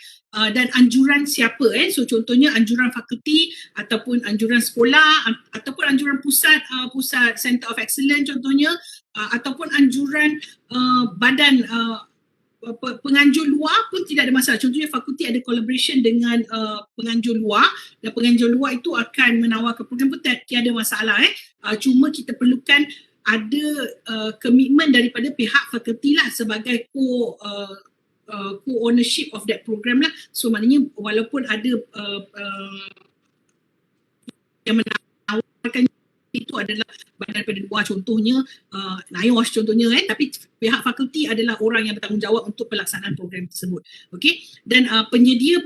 dan anjuran siapa. So contohnya anjuran fakulti ataupun anjuran sekolah ataupun anjuran pusat Center of Excellence contohnya, ataupun anjuran badan penganjur luar pun tidak ada masalah. Contohnya fakulti ada collaboration dengan penganjur luar dan penganjur luar itu akan menawarkan program pun tiada masalah. Cuma kita perlukan ada komitmen daripada pihak fakulti lah sebagai co-ownership of that program lah. So maknanya walaupun ada yang menawarkan itu adalah badan daripada luar, contohnya NIOSH contohnya, tapi pihak fakulti adalah orang yang bertanggungjawab untuk pelaksanaan program tersebut. Okey, dan penyedia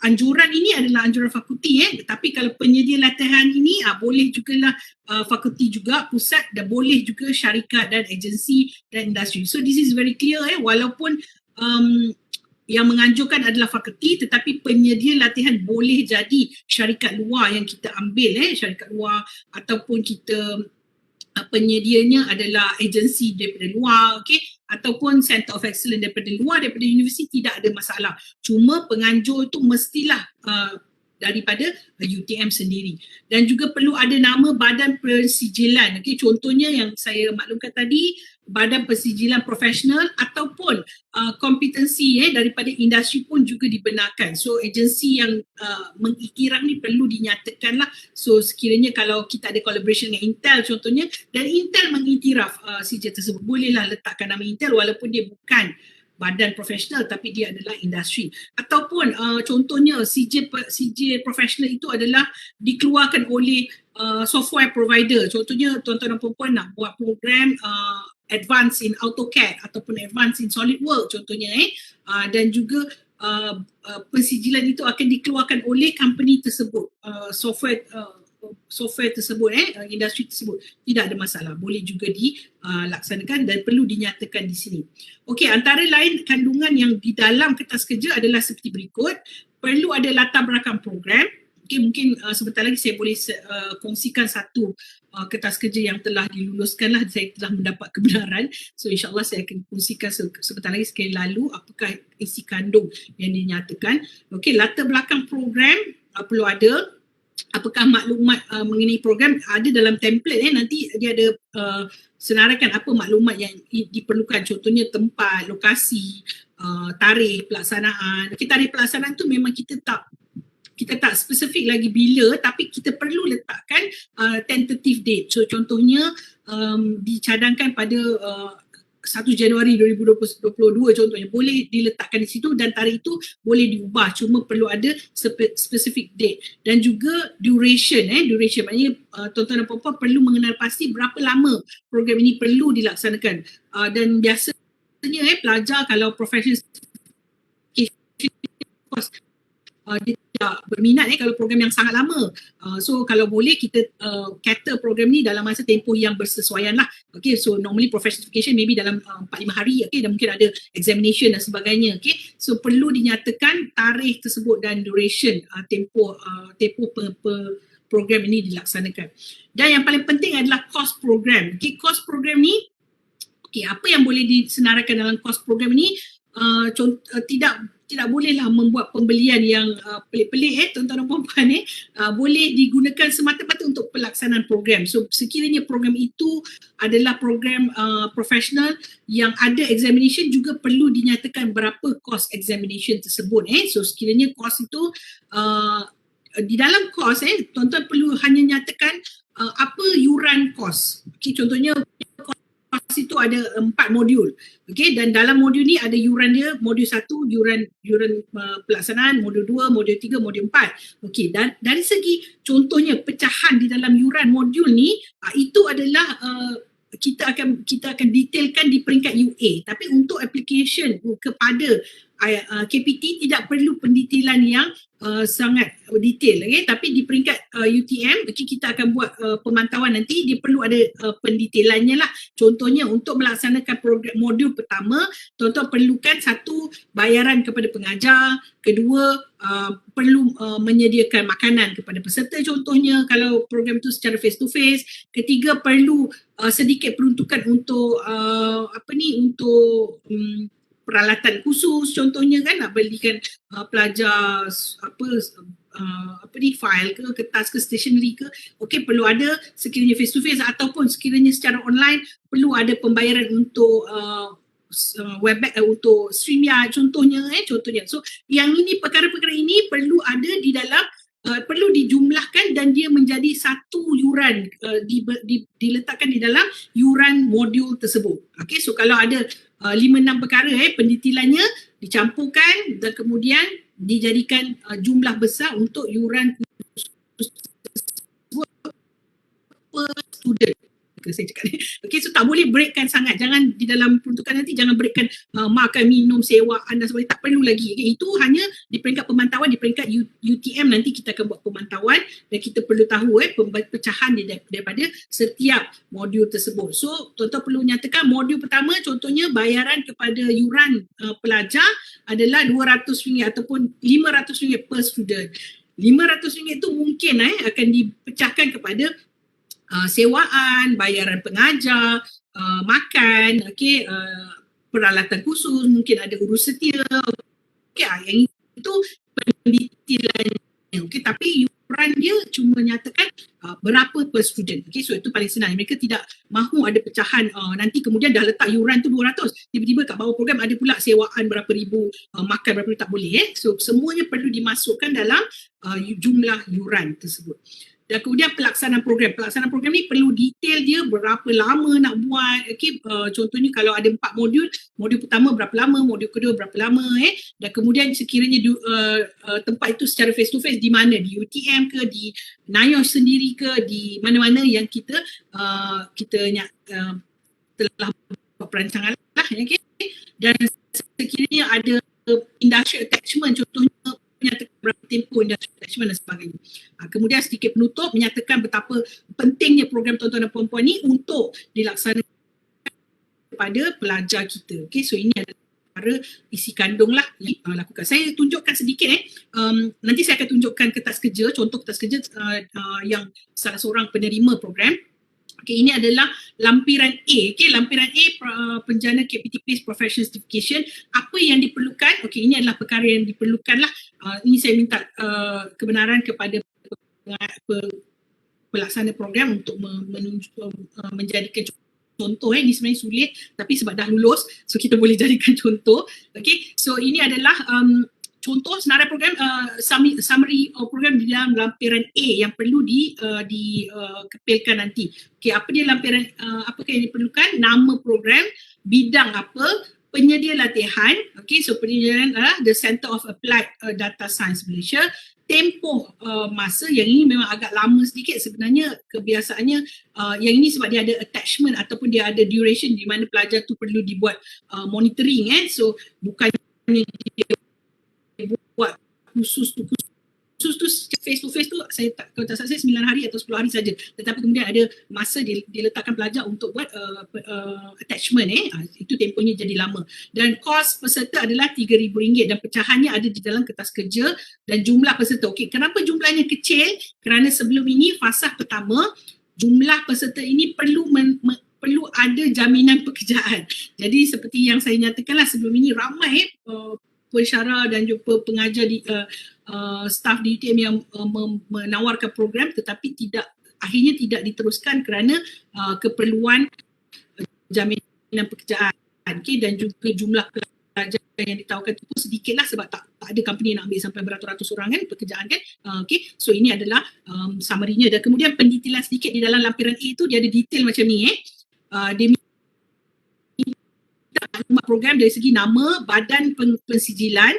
anjuran ini adalah anjuran fakulti, tapi kalau penyedia latihan ini boleh jugalah fakulti juga, pusat, dan boleh juga syarikat dan agensi dan industri. So this is very clear, walaupun yang menganjurkan adalah fakulti tetapi penyedia latihan boleh jadi syarikat luar yang kita ambil, syarikat luar ataupun kita penyedianya adalah agensi daripada luar, okey, ataupun Center of Excellence daripada luar, daripada universiti, tidak ada masalah. Cuma penganjur itu mestilah daripada UTM sendiri. Dan juga perlu ada nama badan persijilan. Okey, contohnya yang saya maklumkan tadi, badan persijilan profesional ataupun kompetensi daripada industri pun juga dibenarkan. So agensi yang mengiktiraf ni perlu dinyatakanlah. So sekiranya kalau kita ada collaboration dengan Intel contohnya dan Intel mengiktiraf CJ tersebut, bolehlah letakkan nama Intel walaupun dia bukan badan profesional tapi dia adalah industri. Ataupun contohnya CJ profesional itu adalah dikeluarkan oleh software provider. Contohnya tuan-tuan dan puan-puan nak buat program advance in AutoCAD ataupun advance in SolidWorks contohnya, dan juga persijilan itu akan dikeluarkan oleh company tersebut, software tersebut, industri tersebut, tidak ada masalah, boleh juga dilaksanakan dan perlu dinyatakan di sini. Okey, antara lain kandungan yang di dalam kertas kerja adalah seperti berikut. Perlu ada latar belakang program. Okey, mungkin sebentar lagi saya boleh kongsikan satu kertas kerja yang telah diluluskan lah, saya telah mendapat kebenaran. So insyaAllah saya akan kongsikan sebentar lagi sekali lalu apakah isi kandung yang dinyatakan. Okey, latar belakang program perlu ada. Apakah maklumat mengenai program ada dalam template nanti dia ada senaraikan apa maklumat yang diperlukan, contohnya tempat, lokasi, tarikh pelaksanaan. Okay, tarikh pelaksanaan tu memang kita tak spesifik lagi bila, tapi kita perlu letakkan tentative date. So contohnya dicadangkan pada 1 Januari 2022 contohnya, boleh diletakkan di situ dan tarikh itu boleh diubah, cuma perlu ada specific date. Dan juga duration, duration maknanya tuan-tuan dan puan-puan perlu mengenal pasti berapa lama program ini perlu dilaksanakan. Dan biasanya pelajar kalau professional dia tidak berminat kalau program yang sangat lama. So kalau boleh kita cater program ni dalam masa tempoh yang bersesuaian lah. Okay, so normally professional certification maybe dalam 4-5 hari, okay, dan mungkin ada examination dan sebagainya. Okay, so perlu dinyatakan tarikh tersebut dan duration tempoh program ini dilaksanakan. Dan yang paling penting adalah cost program. Okay, cost program ni, okay, apa yang boleh disenaraikan dalam cost program ni? Tidak bolehlah membuat pembelian yang pelik-pelik tuan-tuan dan puan-puan boleh digunakan semata-mata untuk pelaksanaan program. So sekiranya program itu adalah program profesional yang ada examination, juga perlu dinyatakan berapa cost examination tersebut. So sekiranya cost itu di dalam cost tuan-tuan perlu hanya nyatakan apa yuran cost. Okay, contohnya cost itu ada 4 modul. Okay, dan dalam modul ni ada yuran dia, modul 1 yuran pelaksanaan, modul 2, modul 3, modul 4. Okay, dan dari segi contohnya pecahan di dalam yuran modul ni, itu adalah kita akan detailkan di peringkat UA. Tapi untuk application kepada KPT tidak perlu pendetailan yang sangat detail, okay? Tapi di peringkat UTM, okay, kita akan buat pemantauan nanti, dia perlu ada pendetailannya lah. Contohnya untuk melaksanakan program modul pertama, tuan-tuan perlukan 1, bayaran kepada pengajar, kedua perlu menyediakan makanan kepada peserta contohnya kalau program itu secara face to face, ketiga perlu sedikit peruntukan untuk untuk peralatan khusus, contohnya kan nak belikan pelajar file ke, kertas ke, stationery ke, okey, perlu ada sekiranya face to face, ataupun sekiranya secara online perlu ada pembayaran untuk Webex untuk StreamYard contohnya. So yang ini, perkara-perkara ini perlu ada di dalam perlu dijumlahkan dan dia menjadi satu yuran, diletakkan di dalam yuran modul tersebut. Okay, so kalau ada 5-6 perkara pendetailannya dicampurkan dan kemudian dijadikan jumlah besar untuk yuran per student. Saya cakap ni. Okay, so tak boleh breakkan sangat. Jangan di dalam peruntukan nanti jangan breakkan makan, minum, sewaan dan sebagainya. Tak perlu lagi. Okay, itu hanya di peringkat pemantauan, di peringkat UTM nanti kita akan buat pemantauan dan kita perlu tahu pecahan daripada setiap modul tersebut. So tuan-tuan perlu nyatakan modul pertama contohnya bayaran kepada yuran pelajar adalah RM200 ataupun RM500 per student. RM500 itu mungkin akan dipecahkan kepada sewaan, bayaran pengajar, makan, okay, peralatan khusus, mungkin ada urus setia, okay, yang itu pendetailannya, okay, tapi yuran dia cuma nyatakan berapa per student. Okay, so itu paling senang. Mereka tidak mahu ada pecahan nanti kemudian dah letak yuran tu 200, tiba-tiba kat bawah program ada pula sewaan berapa ribu, makan berapa ribu, tak boleh. So semuanya perlu dimasukkan dalam jumlah yuran tersebut. Dan kemudian pelaksanaan program ni perlu detail dia berapa lama nak buat. Okay, contohnya kalau ada 4 modul, modul pertama berapa lama, modul kedua berapa lama, dan kemudian sekiranya tempat itu secara face to face di mana, di UTM ke, di NIOSH sendiri ke, di mana-mana yang kita telah buat perancangan lah, okay? Dan sekiranya ada industrial attachment contohnya, menyatakan berapa tempoh industri attachment dan sebagainya. Kemudian sedikit penutup menyatakan betapa pentingnya program tuan-tuan dan puan-puan ni untuk dilaksanakan kepada pelajar kita. Okay, so ini adalah isi kandung lah lakukan. Saya tunjukkan sedikit nanti saya akan tunjukkan kertas kerja, contoh kertas kerja yang salah seorang penerima program. Okay, ini adalah lampiran A. Okay, lampiran A penjana KPT-PACE Professional Certification. Apa yang diperlukan? Okay, ini adalah perkara yang diperlukan lah. Ini saya minta kebenaran kepada pelaksana program untuk menjadikan contoh. Ini sebenarnya sulit tapi sebab dah lulus so kita boleh jadikan contoh. Okay, so ini adalah contoh senarai program, summary program di dalam lampiran A yang perlu dikepilkan nanti. Okay, apa dia lampiran, apakah yang diperlukan? Nama program, bidang apa, penyedia latihan. Okay, so penyedia adalah The Centre of Applied Data Science Malaysia. Tempoh masa yang ini memang agak lama sedikit sebenarnya, kebiasaannya yang ini sebab dia ada attachment ataupun dia ada duration di mana pelajar tu perlu dibuat monitoring so bukannya dia buat khusus tu face to face tu saya kalau tak salah 9 hari atau 10 hari saja, tetapi kemudian ada masa diletakkan pelajar untuk buat attachment itu tempohnya jadi lama, dan kos peserta adalah RM3,000 dan pecahannya ada di dalam kertas kerja, dan jumlah peserta. Okey, kenapa jumlahnya kecil? Kerana sebelum ini fasah pertama jumlah peserta ini perlu ada jaminan pekerjaan. Jadi seperti yang saya nyatakanlah sebelum ini ramai pensyarah dan juga pengajar di staf di UTM yang menawarkan program tetapi akhirnya tidak diteruskan kerana keperluan jaminan pekerjaan, dan juga jumlah pelajar yang ditawarkan itu sedikitlah sebab tak ada company nak ambil sampai beratus-ratus orang pekerjaan so ini adalah summary-nya. Dan kemudian pendetailan sedikit di dalam lampiran A itu dia ada detail macam ni dia maklumat program dari segi nama, badan pensijilan,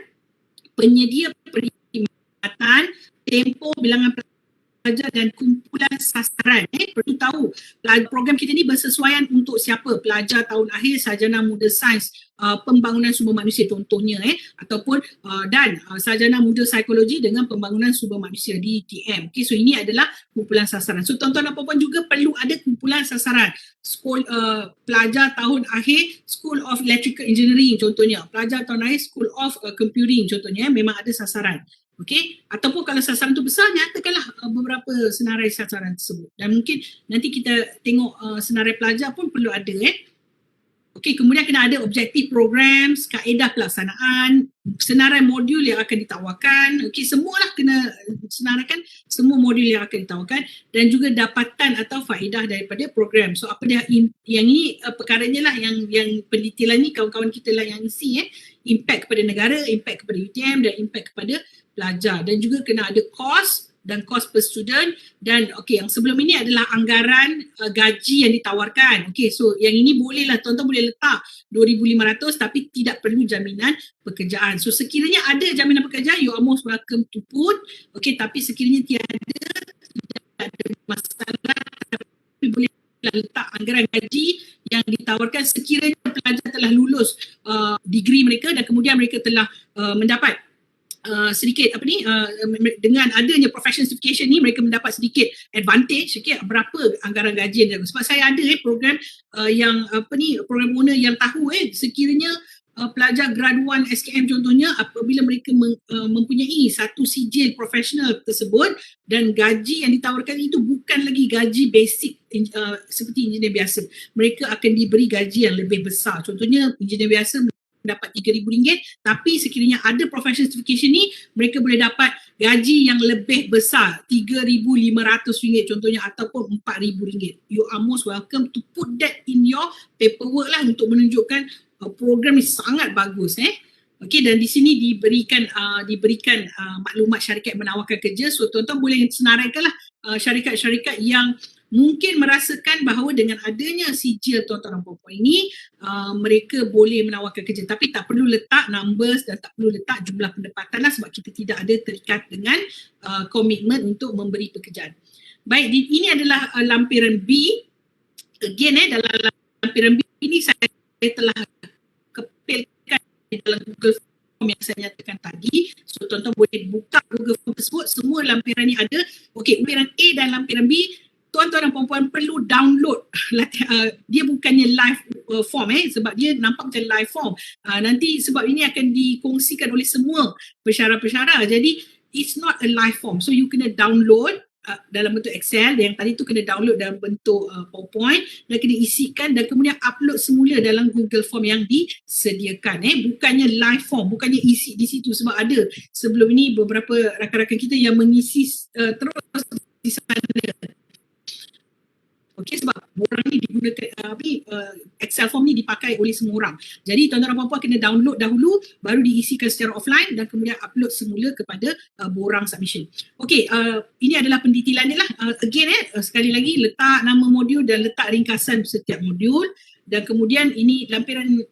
penyedia perkhidmatan, tempoh, bilangan pelajar dan kumpulan sasaran. Perlu tahu program kita ni bersesuaian untuk siapa? Pelajar tahun akhir, sarjana muda sains pembangunan sumber manusia contohnya ataupun dan sarjana muda psikologi dengan pembangunan sumber manusia di TM. Okay, so ini adalah kumpulan sasaran. So tuan-tuan dan puan-puan juga perlu ada kumpulan sasaran. Pelajar tahun akhir School of Electrical Engineering contohnya, pelajar tahun akhir School of Computing contohnya, memang ada sasaran. Okey, ataupun kalau sasaran tu besar, nyatakanlah beberapa senarai sasaran tersebut. Dan mungkin nanti kita tengok senarai pelajar pun perlu ada Okey, kemudian kena ada objektif program, kaedah pelaksanaan, senarai modul yang akan ditawarkan. Okey, semualah kena senaraikan semua modul yang akan ditawarkan dan juga dapatan atau faedah daripada program. So apa dia yang ini perkaranya lah yang pendetailan ni kawan-kawan kita lah yang isi impact kepada negara, impact kepada UTM dan impact kepada pelajar, dan juga kena ada kos dan kos per student. Dan okey, yang sebelum ini adalah anggaran gaji yang ditawarkan. Okey, so yang ini bolehlah tuan-tuan boleh letak 2,500 tapi tidak perlu jaminan pekerjaan. So sekiranya ada jaminan pekerjaan, you are most welcome to put. Okey, tapi sekiranya tidak ada masalah, tapi boleh letak anggaran gaji yang ditawarkan sekiranya pelajar telah lulus degree mereka dan kemudian mereka telah mendapat sedikit dengan adanya professional certification ni mereka mendapat sedikit advantage. Berapa anggaran gaji yang sebab saya ada program yang program owner yang tahu sekiranya pelajar graduan SKM contohnya, apabila mereka mempunyai satu sijil profesional tersebut dan gaji yang ditawarkan itu bukan lagi gaji basic seperti engineer biasa, mereka akan diberi gaji yang lebih besar. Contohnya engineer biasa dapat RM3,000 tapi sekiranya ada professional certification ni mereka boleh dapat gaji yang lebih besar, RM3,500 contohnya ataupun RM4,000. You are most welcome to put that in your paperwork lah untuk menunjukkan program ni sangat bagus. Okey, dan di sini diberikan maklumat syarikat menawarkan kerja. So tuan-tuan boleh senaraikan lah syarikat-syarikat yang mungkin merasakan bahawa dengan adanya sijil tuan-tuan dan puan-puan ini mereka boleh menawarkan kerja, tapi tak perlu letak numbers dan tak perlu letak jumlah pendapatan lah sebab kita tidak ada terikat dengan komitmen untuk memberi pekerjaan. Baik, ini adalah lampiran B. Again dalam lampiran B ini saya telah kepilkan di dalam Google Form yang saya nyatakan tadi. So tuan-tuan boleh buka Google Form tersebut, semua lampiran ni ada. Okey, lampiran A dan lampiran B tuan-tuan dan puan-puan perlu download dia bukannya live form sebab dia nampak macam live form. Nanti sebab ini akan dikongsikan oleh semua pensyarah-pensyarah. Jadi it's not a live form. So you kena download dalam bentuk Excel, yang tadi tu kena download dalam bentuk PowerPoint dan kena isikan dan kemudian upload semula dalam Google Form yang disediakan. Bukannya live form, bukannya isi di situ, sebab ada sebelum ini beberapa rakan-rakan kita yang mengisi terus di sana. Okey, sebab borang ni digunakan Excel form ni dipakai oleh semua orang. Jadi tuan-tuan dan puan-puan kena download dahulu, baru diisikan secara offline dan kemudian upload semula kepada borang submission. Okey, ini adalah pendetailan dia lah. Again sekali lagi, letak nama modul dan letak ringkasan setiap modul. Dan kemudian ini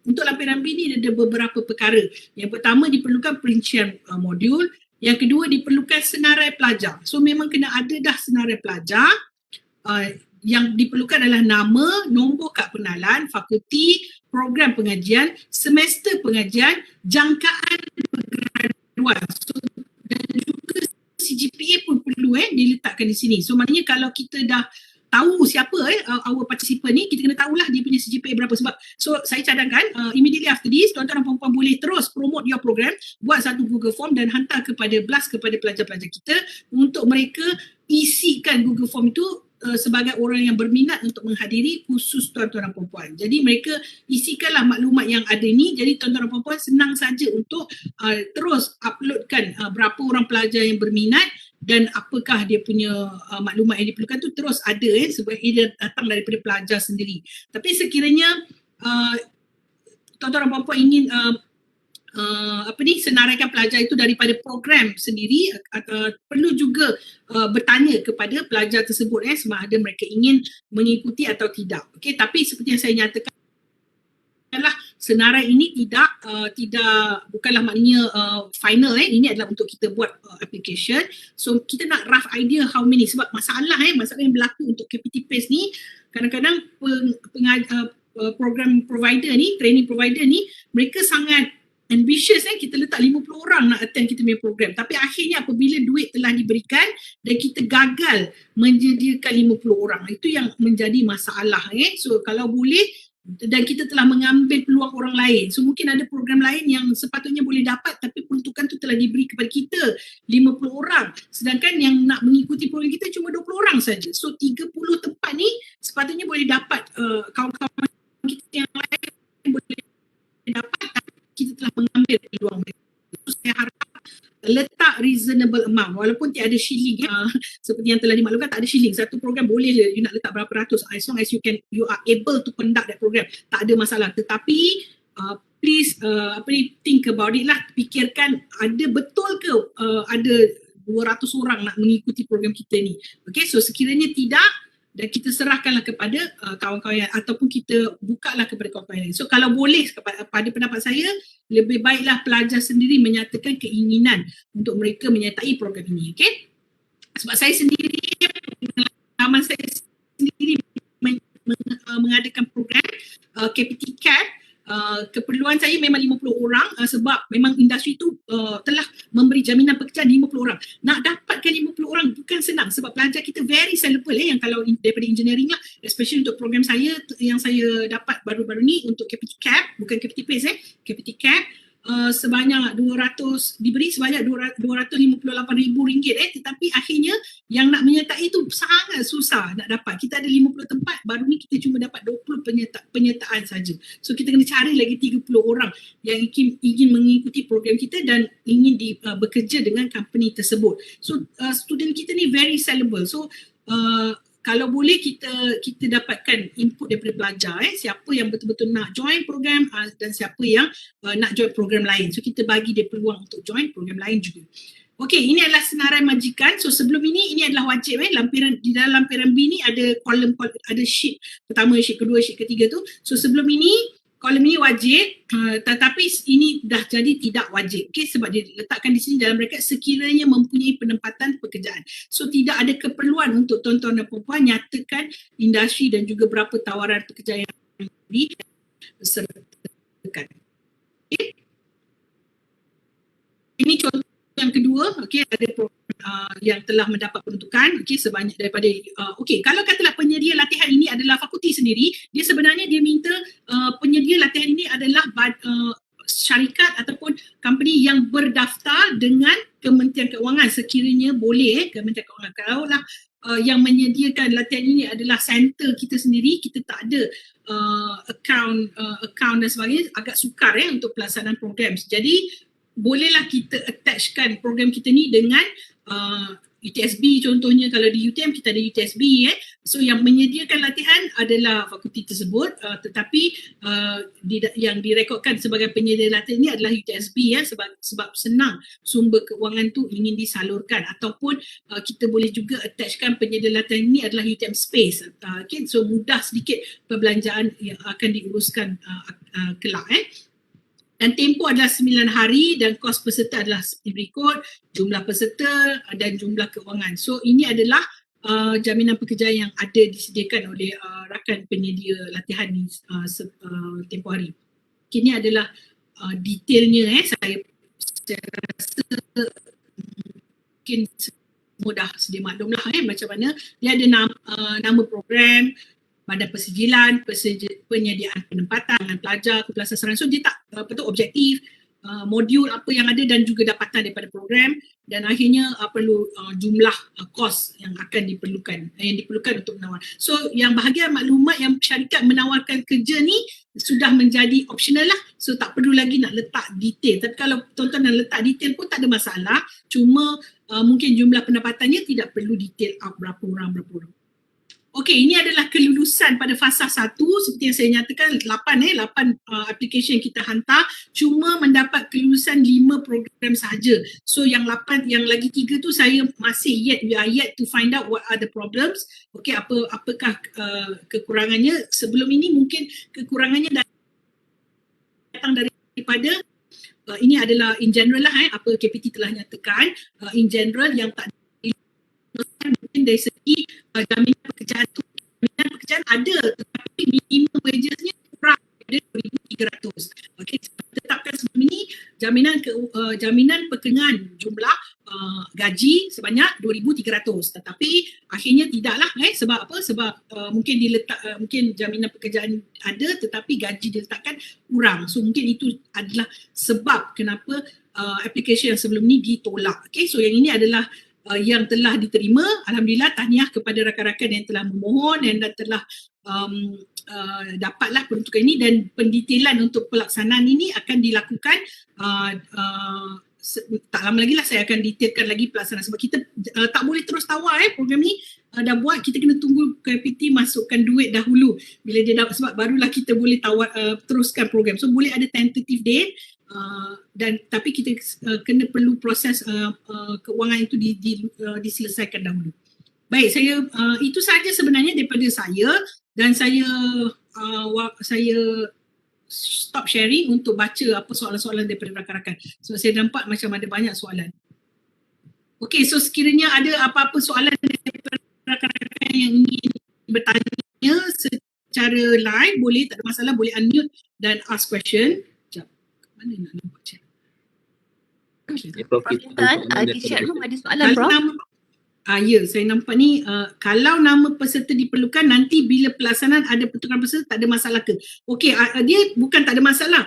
untuk lampiran B ni ada beberapa perkara. Yang pertama diperlukan perincian modul. Yang kedua diperlukan senarai pelajar. So memang kena ada dah senarai pelajar. Yang diperlukan adalah nama, nombor kad pengenalan, fakulti, program pengajian, semester pengajian, jangkaan pergraduan. So, dan juga CGPA pun perlu diletakkan di sini. So maknanya kalau kita dah tahu siapa our participant ni, kita kena tahulah dia punya CGPA berapa. Sebab saya cadangkan immediately after this, tuan-tuan dan puan-puan boleh terus promote your program, buat satu Google Form dan hantar kepada pelajar-pelajar kita untuk mereka isikan Google Form itu sebagai orang yang berminat untuk menghadiri, khusus tuan-tuan dan puan-puan. Jadi mereka isikanlah maklumat yang ada ni. Jadi tuan-tuan dan puan-puan senang saja untuk terus uploadkan berapa orang pelajar yang berminat dan apakah dia punya maklumat yang diperlukan tu terus ada sebab ia datang daripada pelajar sendiri. Tapi sekiranya tuan-tuan dan puan-puan ingin senaraikan pelajar itu daripada program sendiri, perlu juga bertanya kepada pelajar tersebut sama ada mereka ingin mengikuti atau tidak. Okey, tapi seperti yang saya nyatakan lah, senarai ini bukanlah maknanya final. Ini adalah untuk kita buat application. So kita nak rough idea how many, sebab masalah yang berlaku untuk KPT PACE ni, kadang-kadang program provider ni, training provider ni, mereka sangat ambitious kita letak 50 orang nak attend kita punya program, tapi akhirnya apabila duit telah diberikan dan kita gagal menyediakan 50 orang, itu yang menjadi masalah. So kalau boleh, dan kita telah mengambil peluang orang lain, so mungkin ada program lain yang sepatutnya boleh dapat tapi peruntukan tu telah diberi kepada kita 50 orang, sedangkan yang nak mengikuti program kita cuma 20 orang saja. So 30 tempat ni sepatutnya boleh dapat kawan-kawan kita yang lain boleh dapat, kita telah mengambil peluang mereka. Saya harap letak reasonable amount, walaupun tiada shilling seperti yang telah dimaklumkan, tak ada shilling. Satu program boleh je you nak letak berapa ratus, as long as you are able to conduct that program, tak ada masalah. Tetapi please think about it lah, fikirkan ada betul ke ada 200 orang nak mengikuti program kita ni. Okay, so sekiranya tidak, dan kita serahkanlah kepada kawan-kawan ataupun kita bukalah kepada kawan-kawan lain. So kalau boleh, pada pendapat saya, lebih baiklah pelajar sendiri menyatakan keinginan untuk mereka menyertai program ini. Okay? Sebab saya sendiri, pengalaman saya sendiri mengadakan program KPT CAP, keperluan saya memang 50 orang sebab memang industri tu telah memberi jaminan pekerjaan 50 orang. Nak dapatkan 50 orang bukan senang sebab pelajar kita very valuable yang kalau daripada engineering lah, especially untuk program saya yang saya dapat baru-baru ni untuk KPT CAP, bukan KPT PACE KPT CAP, diberi sebanyak RM258,000 tetapi akhirnya yang nak menyertai tu sangat susah nak dapat. Kita ada 50 tempat, baru ni kita cuma dapat 20 penyertaan saja. So kita kena cari lagi 30 orang yang ingin mengikuti program kita dan ingin bekerja dengan company tersebut. So student kita ni very sellable. So kalau boleh kita dapatkan input daripada pelajar siapa yang betul-betul nak join program dan siapa yang nak join program lain. So kita bagi dia peluang untuk join program lain juga. Okey, ini adalah senarai majikan. So sebelum ini adalah wajib di dalam lampiran B ni ada kolom, ada sheet pertama, sheet kedua, sheet ketiga tu. So sebelum ini kolom ini wajib, tetapi ini dah jadi tidak wajib. Okay, sebab dia letakkan di sini dalam bracket sekiranya mempunyai penempatan pekerjaan. So tidak ada keperluan untuk tuan-tuan dan puan-puan nyatakan industri dan juga berapa tawaran pekerjaan yang disertakan. Okay. Ini contoh yang kedua, okey, ada program yang telah mendapat peruntukan, okey, sebanyak daripada okey, kalau katalah penyedia latihan ini adalah fakulti sendiri, dia sebenarnya dia minta penyedia latihan ini adalah syarikat ataupun company yang berdaftar dengan Kementerian Keuangan sekiranya boleh Kementerian Keuangan. Kalaulah yang menyediakan latihan ini adalah center kita sendiri, kita tak ada account dan sebagainya, agak sukar untuk pelaksanaan program. Jadi bolehlah kita attachkan program kita ni dengan UTSB contohnya. Kalau di UTM kita ada UTSB so yang menyediakan latihan adalah fakulti tersebut, tetapi yang direkodkan sebagai penyedia latihan ini adalah UTSB sebab senang sumber keuangan tu ingin disalurkan, ataupun kita boleh juga attachkan penyedia latihan ini adalah UTM Space, okay? So mudah sedikit perbelanjaan yang akan diuruskan kelak. Dan tempoh adalah 9 hari dan kos peserta adalah seperti berikut, jumlah peserta dan jumlah keuangan. So ini adalah jaminan pekerjaan yang ada disediakan oleh rakan penyedia latihan ni tempoh hari. Okay, ini adalah detailnya. Saya rasa mungkin mudah sedia maklum lah macam mana. Dia ada nama program, Badan Persijilan, penyediaan penempatan dengan pelajar, kumpulan sasaran. So dia tak objektif, modul apa yang ada dan juga dapatan daripada program, dan akhirnya perlu jumlah kos yang akan diperlukan untuk menawar. So yang bahagian maklumat yang syarikat menawarkan kerja ni sudah menjadi optional lah. So tak perlu lagi nak letak detail. Tapi kalau tuan-tuan nak letak detail pun tak ada masalah. Cuma mungkin jumlah pendapatannya tidak perlu detail berapa orang. Okey, ini adalah kelulusan pada fasa 1 seperti yang saya nyatakan 8 application yang kita hantar, cuma mendapat kelulusan 5 program sahaja. So yang 8, yang lagi 3 tu saya masih we are yet to find out what are the problems. Okey, apakah kekurangannya. Sebelum ini mungkin kekurangannya datang daripada ini adalah in general lah apa KPT telah nyatakan, in general yang tak mungkin dari segi jaminan pekerjaan tu, jaminan pekerjaan ada tetapi minimum wagesnya kurang ada 2,300. Okey, tetapkan sebelum ini jaminan pekerjaan jumlah gaji sebanyak 2,300, tetapi akhirnya tidaklah sebab apa? Sebab mungkin mungkin jaminan pekerjaan ada tetapi gaji diletakkan kurang. So mungkin itu adalah sebab kenapa application yang sebelum ni ditolak. Okey, so yang ini adalah yang telah diterima. Alhamdulillah, tahniah kepada rakan-rakan yang telah memohon dan telah dapatlah peruntukan ini, dan pendetailan untuk pelaksanaan ini akan dilakukan tak lama lagi lah. Saya akan detailkan lagi pelaksanaan sebab kita tak boleh terus tawar program ni dah buat, kita kena tunggu KPT masukkan duit dahulu. Bila dia dapat, sebab barulah kita boleh tawar teruskan program. So boleh ada tentative date, dan tapi kita kena perlu proses keuangan itu diselesaikan dahulu. Baik, saya itu saja sebenarnya daripada saya, dan saya stop sharing untuk baca apa soalan-soalan daripada rakan-rakan. So saya nampak macam ada banyak soalan. Okey, so sekiranya ada apa-apa soalan daripada rakan-rakan yang ingin bertanya secara live, boleh, tak ada masalah, boleh unmute dan ask question. Mana nak nampak chat? Prof, di chat room ada soalan, Prof. Ya, saya nampak ni kalau nama peserta diperlukan nanti bila pelaksanaan ada pertukaran peserta, tak ada masalah ke? Okey, dia bukan tak ada masalah.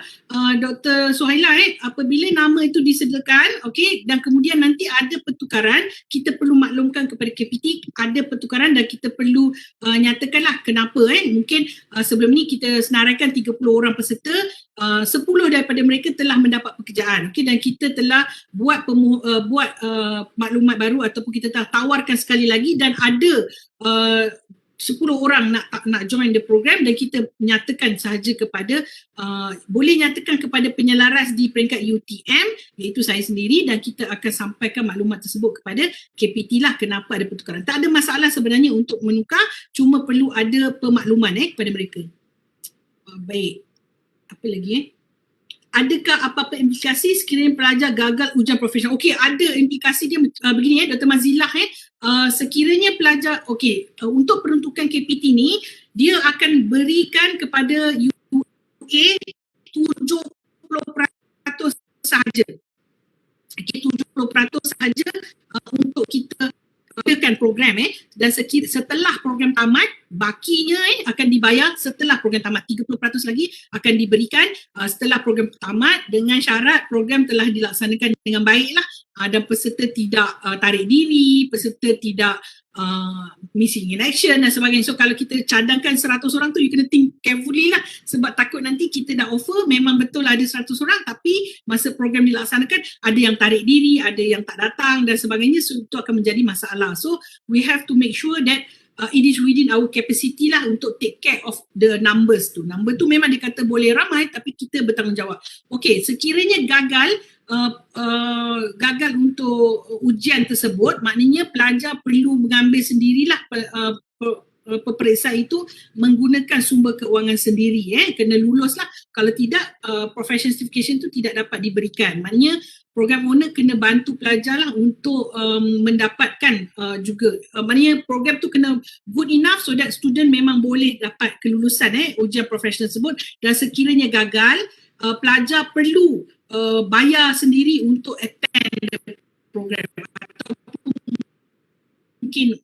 Dr. Suhaila, apabila nama itu disediakan, okey, dan kemudian nanti ada pertukaran, kita perlu maklumkan kepada KPT ada pertukaran dan kita perlu nyatakanlah kenapa. Mungkin sebelum ni kita senaraikan 30 orang peserta, 10 daripada mereka telah mendapat pekerjaan, okey, dan kita telah buat maklumat baru ataupun kita telah tawarkan sekali lagi, dan ada 10 orang nak join the program, dan kita nyatakan sahaja kepada boleh nyatakan kepada penyelaras di peringkat UTM iaitu saya sendiri, dan kita akan sampaikan maklumat tersebut kepada KPT lah kenapa ada pertukaran. Tak ada masalah sebenarnya untuk menukar, cuma perlu ada pemakluman kepada mereka. Baik, apa lagi Adakah apa-apa implikasi sekiranya pelajar gagal ujian profesional? Okey, ada implikasi dia begini Dr. Mazilah sekiranya pelajar untuk peruntukan KPT ni dia akan berikan kepada UA 70% sahaja. Okay, 70% sahaja untuk kita adakan program dan setelah program tamat bakinya akan dibayar setelah program tamat. 30% lagi akan diberikan setelah program tamat dengan syarat program telah dilaksanakan dengan baiklah dan peserta tidak tarik diri, peserta tidak missing in action dan sebagainya. So kalau kita cadangkan 100 orang tu, you kena think carefully lah, sebab takut nanti kita dah offer memang betul ada 100 orang tapi masa program dilaksanakan ada yang tarik diri, ada yang tak datang dan sebagainya. So itu akan menjadi masalah. So we have to make sure that it is within our capacity lah untuk take care of the numbers tu. Number tu memang dia kata boleh ramai tapi kita bertanggungjawab. Okay, sekiranya gagal untuk ujian tersebut, maknanya pelajar perlu mengambil sendirilah peperiksaan itu menggunakan sumber keuangan sendiri. Kena lulus lah. Kalau tidak, professional certification tu tidak dapat diberikan. Maknanya program owner kena bantu pelajar lah untuk mendapatkan juga. Maknanya program tu kena good enough so that student memang boleh dapat kelulusan ujian profesional tersebut. Dan sekiranya gagal, pelajar perlu bayar sendiri untuk attend program, ataupun mungkin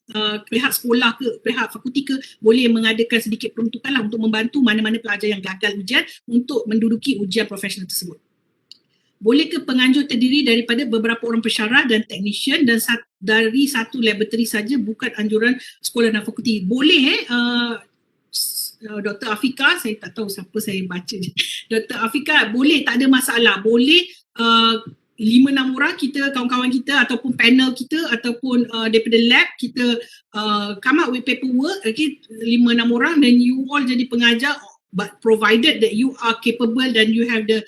pihak sekolah ke pihak fakulti ke boleh mengadakan sedikit peruntukan lah untuk membantu mana-mana pelajar yang gagal ujian untuk menduduki ujian profesional tersebut. Boleh ke penganjur terdiri daripada beberapa orang pensyarah dan technician dan dari satu laboratory saja, bukan anjuran sekolah dan fakulti? Boleh Dr. Afika, saya tak tahu siapa saya baca je. Dr. Afika, boleh, tak ada masalah. Boleh 5-6 orang kita, kawan-kawan kita ataupun panel kita ataupun daripada lab kita come up with paperwork, 5-6 orang dan you all jadi pengajar, but provided that you are capable dan you have the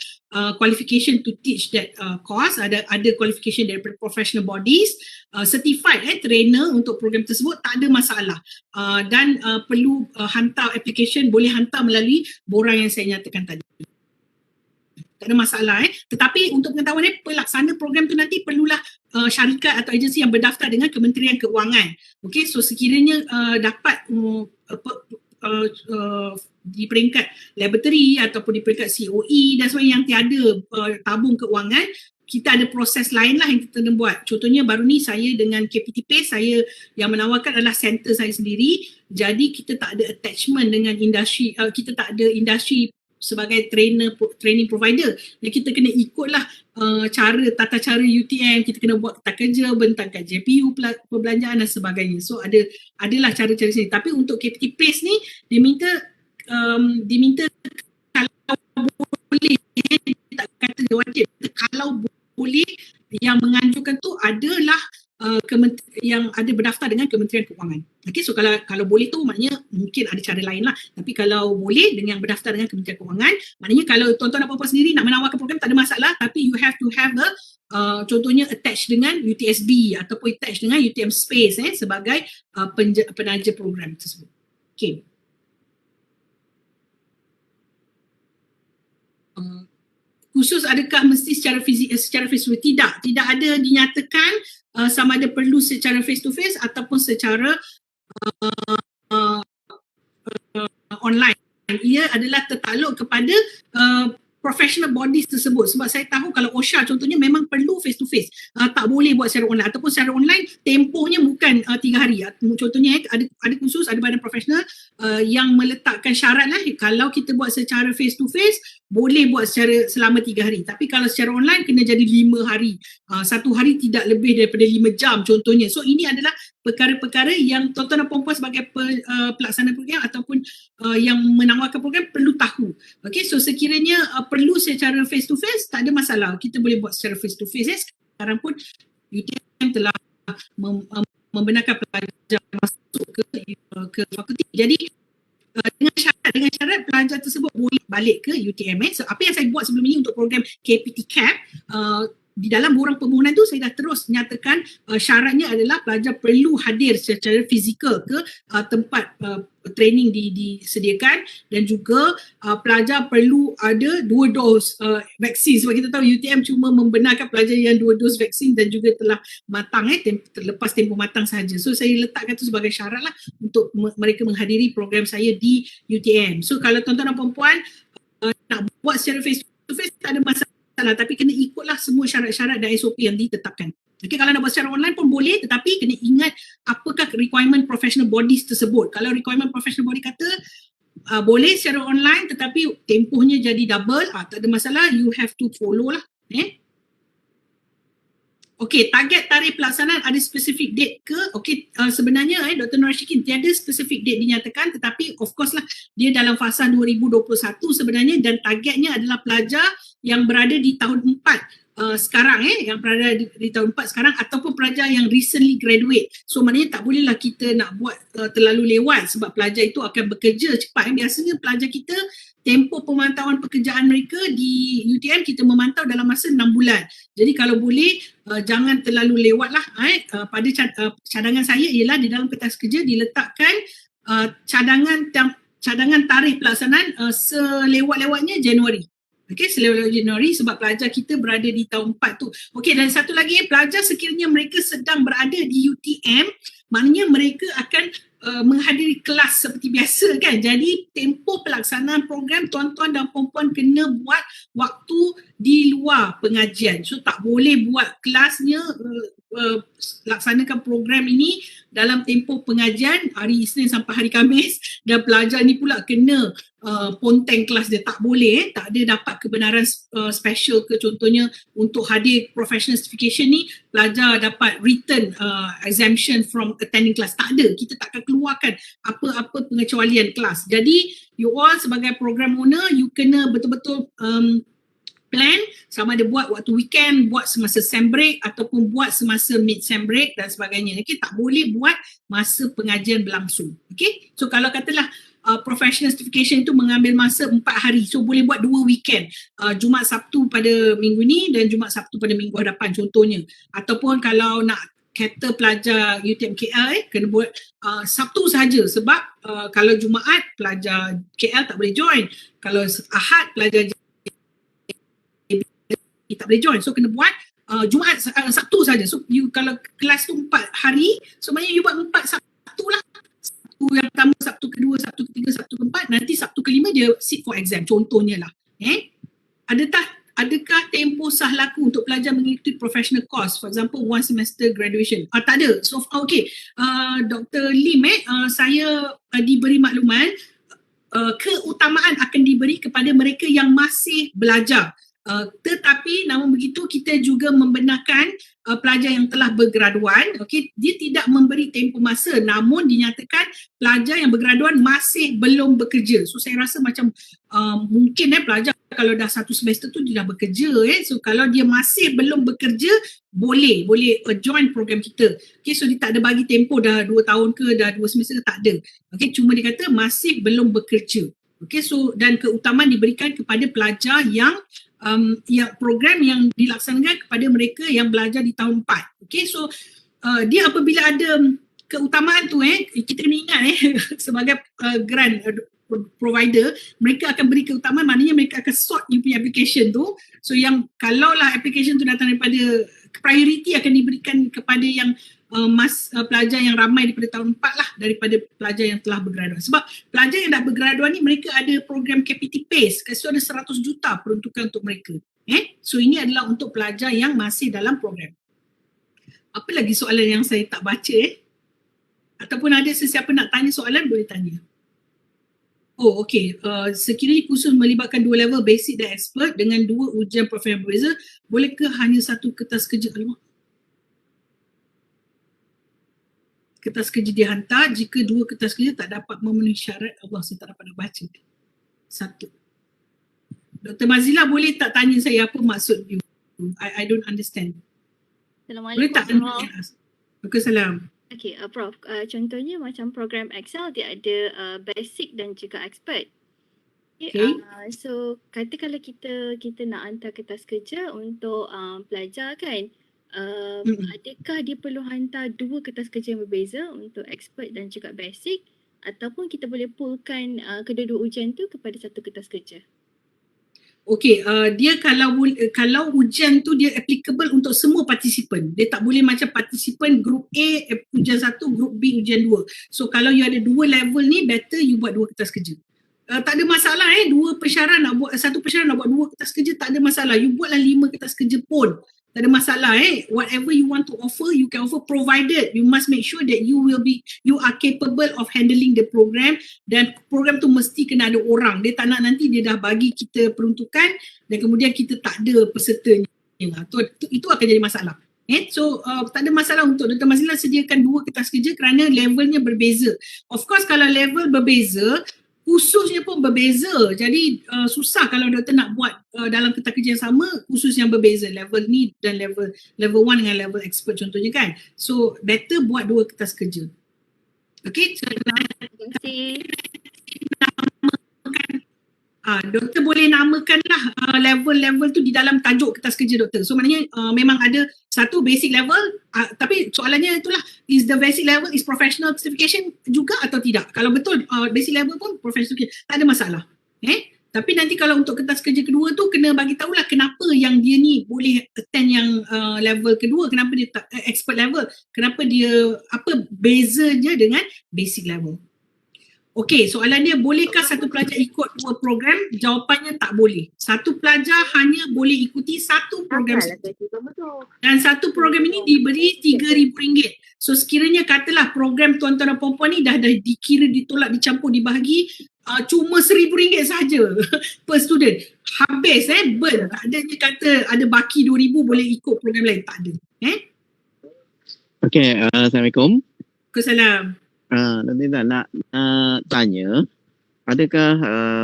qualification to teach that course, ada qualification daripada professional bodies, certified trainer untuk program tersebut, tak ada masalah. Dan perlu hantar application, boleh hantar melalui borang yang saya nyatakan tadi. Tak ada masalah. Tetapi untuk pengetahuan pelaksana program tu nanti perlulah syarikat atau agensi yang berdaftar dengan Kementerian Keuangan. Okay, so sekiranya dapat di peringkat laboratory ataupun di peringkat COE dan sebagainya yang tiada tabung keuangan, kita ada proses lain lah yang kita kena buat. Contohnya baru ni saya dengan KPT PACE, saya yang menawarkan adalah center saya sendiri. Jadi kita tak ada attachment dengan industri, kita tak ada industri sebagai training provider. Jadi kita kena ikutlah tata cara UTM, kita kena buat peta kerja, bentangkan JPU, perbelanjaan dan sebagainya. So adalah cara-cara sini. Tapi untuk KPT PACE ni diminta kalau boleh, tak kata dia wajib, kalau boleh yang menganjurkan tu adalah yang ada berdaftar dengan Kementerian Keuangan. Okay, so kalau boleh tu maknanya mungkin ada cara lain lah. Tapi kalau boleh dengan berdaftar dengan Kementerian Keuangan, maknanya kalau tuan-tuan dan puan-puan sendiri nak menawarkan program tak ada masalah, tapi you have to have contohnya attach dengan UTSB ataupun attach dengan UTM Space sebagai penaja program tersebut. Okay. Khusus adakah mesti secara face to face? Tidak ada dinyatakan sama ada perlu secara face to face ataupun secara online. Ia adalah tertakluk kepada professional bodies tersebut. Sebab saya tahu kalau OSHA contohnya memang perlu face to face, tak boleh buat secara online, ataupun secara online tempohnya bukan 3 hari. Contohnya ada khusus, ada badan profesional yang meletakkan syarat lah, kalau kita buat secara face to face boleh buat secara selama 3 hari, tapi kalau secara online kena jadi 5 hari, 1 hari tidak lebih daripada 5 jam contohnya. So ini adalah perkara-perkara yang tuan-tuan dan puan-puan sebagai pelaksana program ataupun yang menawarkan program perlu tahu. Okay, so sekiranya perlu secara face to face, tak ada masalah, kita boleh buat secara face to face. Sekarang pun UTM telah membenarkan pelajar masuk ke fakulti. Jadi dengan syarat pelajar tersebut boleh balik ke UTM. So apa yang saya buat sebelum ini untuk program KPT CAP, di dalam borang permohonan tu saya dah terus nyatakan syaratnya adalah pelajar perlu hadir secara fizikal ke tempat training disediakan, dan juga pelajar perlu ada 2 dos vaksin, sebab kita tahu UTM cuma membenarkan pelajar yang 2 dos vaksin dan juga telah matang lepas tempoh matang sahaja. So saya letakkan tu sebagai syarat lah untuk mereka menghadiri program saya di UTM. So kalau tuan-tuan dan puan-puan nak buat secara face to face tak ada masalah. masalah, tapi kena ikutlah semua syarat-syarat dan SOP yang ditetapkan. Okay, kalau nak buat secara online pun boleh, tetapi kena ingat apakah requirement professional bodies tersebut. Kalau requirement professional body kata boleh secara online tetapi tempohnya jadi double, tak ada masalah, you have to follow lah. Okey, target tarikh pelaksanaan ada spesifik date ke? Okey, sebenarnya Dr. Nur Rashikin tiada spesifik date dinyatakan, tetapi of course lah dia dalam fasa 2021 sebenarnya, dan targetnya adalah pelajar yang berada di tahun 4 sekarang yang berada di tahun 4 sekarang, ataupun pelajar yang recently graduate. So maknanya tak bolehlah kita nak buat terlalu lewat, sebab pelajar itu akan bekerja cepat. Biasanya pelajar kita tempoh pemantauan pekerjaan mereka di UTM kita memantau dalam masa 6 bulan. Jadi kalau boleh jangan terlalu lewat lah. Pada cadangan saya ialah di dalam kertas kerja diletakkan cadangan tarikh pelaksanaan selewat-lewatnya Januari. Okey, selewat Januari, sebab pelajar kita berada di tahun 4 tu. Okey, dan satu lagi, pelajar sekiranya mereka sedang berada di UTM, maknanya mereka akan menghadiri kelas seperti biasa kan. Jadi tempoh pelaksanaan program tuan-tuan dan puan-puan kena buat waktu di luar pengajian. So tak boleh buat kelasnya laksanakan program ini dalam tempoh pengajian hari Isnin sampai hari Khamis, dan pelajar ni pula kena ponteng kelas dia. Tak boleh, tak ada dapat kebenaran special ke, contohnya untuk hadir professional certification ni pelajar dapat written exemption from attending class. Tak ada, kita takkan keluarkan apa-apa pengecualian kelas. Jadi you all sebagai program owner, you kena betul-betul plan sama ada buat waktu weekend, buat semasa sem break ataupun buat semasa mid sem break dan sebagainya. Okay, tak boleh buat masa pengajian berlangsung. Okay, so kalau katalah professional certification itu mengambil masa 4 hari, so boleh buat 2 weekend, Jumaat Sabtu pada minggu ni dan Jumaat Sabtu pada minggu hadapan contohnya. Ataupun kalau nak kata pelajar UTM KL kena buat Sabtu sahaja, sebab kalau Jumaat pelajar KL tak boleh join, kalau Ahad pelajar tak boleh join, so kena buat Jumaat Sabtu saja. So you kalau kelas tu 4 hari, so maknanya you buat 4 Sabtu lah. Sabtu yang pertama, Sabtu kedua, Sabtu ketiga, Sabtu keempat, nanti Sabtu kelima dia sit for exam contohnya lah. Adakah tempoh sah laku untuk pelajar mengikuti professional course, for example one semester graduation? Tak ada. So okay, Dr. Lim saya diberi makluman keutamaan akan diberi kepada mereka yang masih belajar. Tetapi namun begitu kita juga membenarkan pelajar yang telah bergraduan, okey, dia tidak memberi tempoh masa, namun dinyatakan pelajar yang bergraduan masih belum bekerja. So saya rasa macam mungkin pelajar kalau dah 1 semester tu dia dah bekerja, so kalau dia masih belum bekerja boleh join program kita. Okey, so dia tak ada bagi tempoh dah 2 tahun ke dah 2 semester ke, tak ada. Okey, cuma dia kata masih belum bekerja. Okey, so dan keutamaan diberikan kepada pelajar yang program yang dilaksanakan kepada mereka yang belajar di tahun 4. Okay, so dia apabila ada keutamaan tu kita kena ingat sebagai grant provider, mereka akan beri keutamaan, maknanya mereka akan sort you punya application tu. So yang kalaulah application tu datang daripada, priority akan diberikan kepada yang pelajar yang ramai daripada tahun 4 lah, daripada pelajar yang telah bergraduan. Sebab pelajar yang dah bergraduan ni mereka ada program KPT PACE, so ada 100 juta peruntukan untuk mereka. So ini adalah untuk pelajar yang masih dalam program. Apa lagi soalan yang saya tak baca Ataupun ada sesiapa nak tanya soalan boleh tanya. Oh okey, sekiranya kursus melibatkan 2 level basic dan expert dengan 2 ujian profil yang berbeza, bolehkah hanya 1 kertas kerja? Alamak. Kertas kerja dihantar jika 2 kertas kerja tak dapat memenuhi syarat. Allah, saya tak dapat nak baca. 1. Dr. Mazila boleh tak tanya saya apa maksud you? I don't understand. Boleh tak tanya? Waalaikumsalam. Okay, Prof, contohnya macam program Excel dia ada basic dan juga expert. Okay. So kata kalau kita nak hantar kertas kerja untuk pelajar kan, adakah dia perlu hantar 2 kertas kerja yang berbeza untuk expert dan juga basic, ataupun kita boleh poolkan kedua-dua ujian tu kepada 1 kertas kerja? Okey, dia kalau ujian tu dia applicable untuk semua partisipan. Dia tak boleh macam partisipan group A ujian 1, group B ujian 2. So kalau you ada 2 level ni, better you buat 2 kertas kerja. tak ada masalah satu pensyarah nak buat 2 kertas kerja, tak ada masalah. You buatlah 5 kertas kerja pun. Tak ada masalah whatever you want to offer, you can offer, provided you must make sure that you are capable of handling the program, dan program tu mesti kena ada orang. Dia tak nak nanti dia dah bagi kita peruntukan dan kemudian kita tak ada pesertanya. Itu akan jadi masalah. So tak ada masalah untuk Dr. Mazlina sediakan 2 kertas kerja kerana levelnya berbeza. Of course kalau level berbeza, khususnya pun berbeza. Jadi susah kalau doktor nak buat dalam kertas kerja yang sama, khusus yang berbeza. Level ni dan level 1 dengan level expert contohnya kan. So better buat 2 kertas kerja. Okay. So, Terima kasih. doktor boleh namakanlah level-level tu di dalam tajuk kertas kerja doktor. So maknanya memang ada satu basic level, tapi soalannya itulah, is the basic level is professional certification juga atau tidak? Kalau betul basic level pun professional certification, tak ada masalah. Tapi nanti kalau untuk kertas kerja kedua tu kena bagi tahulah kenapa yang dia ni boleh attend yang level kedua, kenapa dia tak expert level, kenapa dia, apa bezanya dengan basic level. Okey, soalan dia, bolehkah satu pelajar ikut 2 program? Jawapannya tak boleh. Satu pelajar hanya boleh ikuti 1 program sahaja. Dan 1 program ini diberi RM3,000. So sekiranya katalah program tuan-tuan dan puan-puan ni dah dikira, ditolak, dicampur, dibahagi cuma RM1,000 sahaja per student. Habis burn. Tak adanya kata ada baki RM2,000 boleh ikut program lain. Tak ada. Okey, Assalamualaikum. Waalaikumsalam. Nanti nak tanya, adakah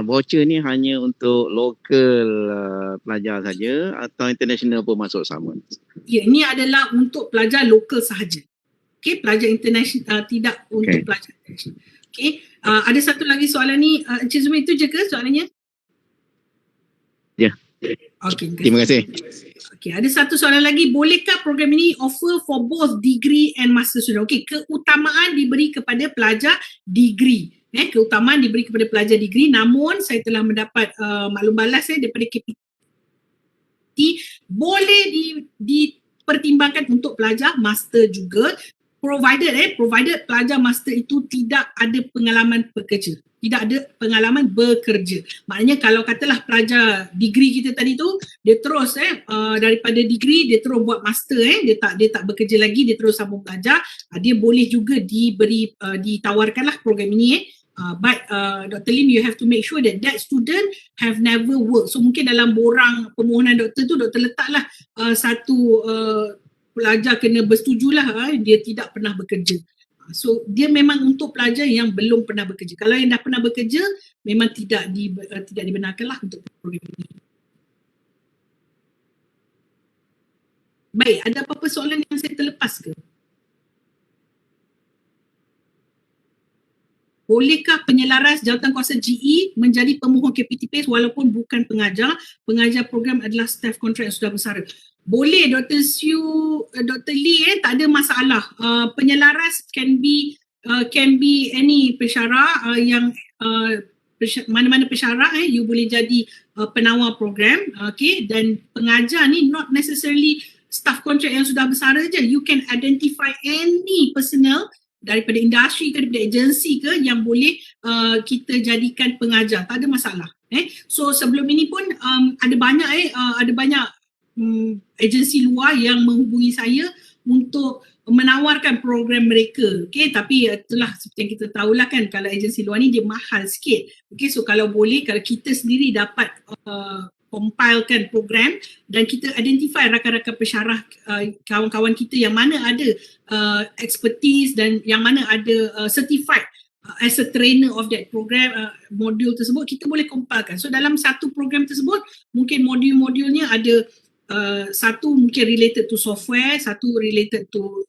voucher ni hanya untuk lokal pelajar saja atau international pun masuk sama? Ya, ini adalah untuk pelajar lokal sahaja. Okey, pelajar international tidak untuk pelajar international. Okey, ada satu lagi soalan ni, Encik Zumi, itu je ke soalannya? Ya. Okey, Terima kasih. Okey, ada satu soalan lagi, bolehkah program ini offer for both degree and master student? Okey, keutamaan diberi kepada pelajar degree. Keutamaan diberi kepada pelajar degree, namun saya telah mendapat maklum balas daripada KPT, boleh dipertimbangkan untuk pelajar master juga, provided pelajar master itu tidak ada pengalaman bekerja. Maknanya kalau katalah pelajar degree kita tadi tu, dia terus daripada degree dia terus buat master, dia tak bekerja lagi, dia terus sambung belajar, dia boleh juga ditawarkanlah program ini. But Dr. Lim, you have to make sure that student have never worked. So mungkin dalam borang permohonan doktor tu, doktor letaklah satu pelajar kena bersetujulah dia tidak pernah bekerja. So dia memang untuk pelajar yang belum pernah bekerja. Kalau yang dah pernah bekerja, memang tidak dibenarkanlah untuk program ini. Baik, ada apa-apa soalan yang saya terlepas ke? Bolehkah penyelaras jawatankuasa GE menjadi pemohon KPT-PACE walaupun bukan pengajar? Pengajar program adalah staff kontrak yang sudah bersara. Boleh Dr. Siu, Dr. Lee, tak ada masalah. Penyelaras can be any pensyarah yang mana-mana pensyarah you boleh jadi penawar program, okay? Dan pengajar ni not necessarily staff kontrak yang sudah bersara je. You can identify any personnel daripada industri ke, daripada agensi ke yang boleh kita jadikan pengajar, tak ada masalah. So sebelum ini pun ada banyak agensi luar yang menghubungi saya untuk menawarkan program mereka. Okay, tapi itulah seperti yang kita tahulah kan, kalau agensi luar ni dia mahal sikit. Okay, so kalau boleh, kalau kita sendiri dapat compilekan program dan kita identify rakan-rakan pensyarah, kawan-kawan kita yang mana ada expertise dan yang mana ada certified as a trainer of that program, modul tersebut, kita boleh compilekan. So dalam satu program tersebut mungkin modul-modulnya ada satu mungkin related to software, satu related to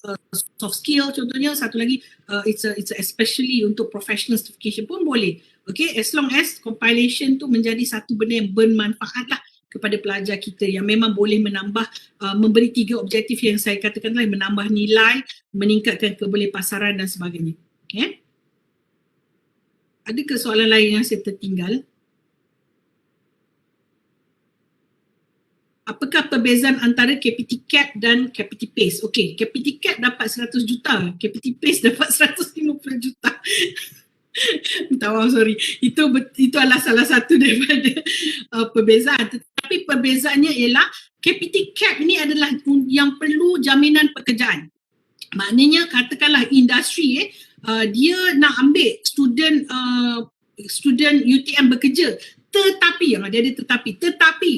soft skill contohnya, satu lagi it's especially untuk professional certification pun boleh. Okay, as long as compilation tu menjadi satu benda yang bermanfaat lah kepada pelajar kita, yang memang boleh menambah, memberi 3 objektif yang saya katakan tadi, menambah nilai, meningkatkan kebolehpasaran dan sebagainya. Okay. Adakah soalan lain yang saya tertinggal? Apakah perbezaan antara KPT Cap dan KPT PACE? Okey, KPT Cap dapat 100 juta, KPT PACE dapat 150 juta. Minta maaf, sorry. Itu adalah salah satu daripada perbezaan. Tetapi perbezaannya ialah KPT CAP ni adalah yang perlu jaminan pekerjaan. Maknanya katakanlah industri dia nak ambil student UTM bekerja, tetapi dia ada tetapi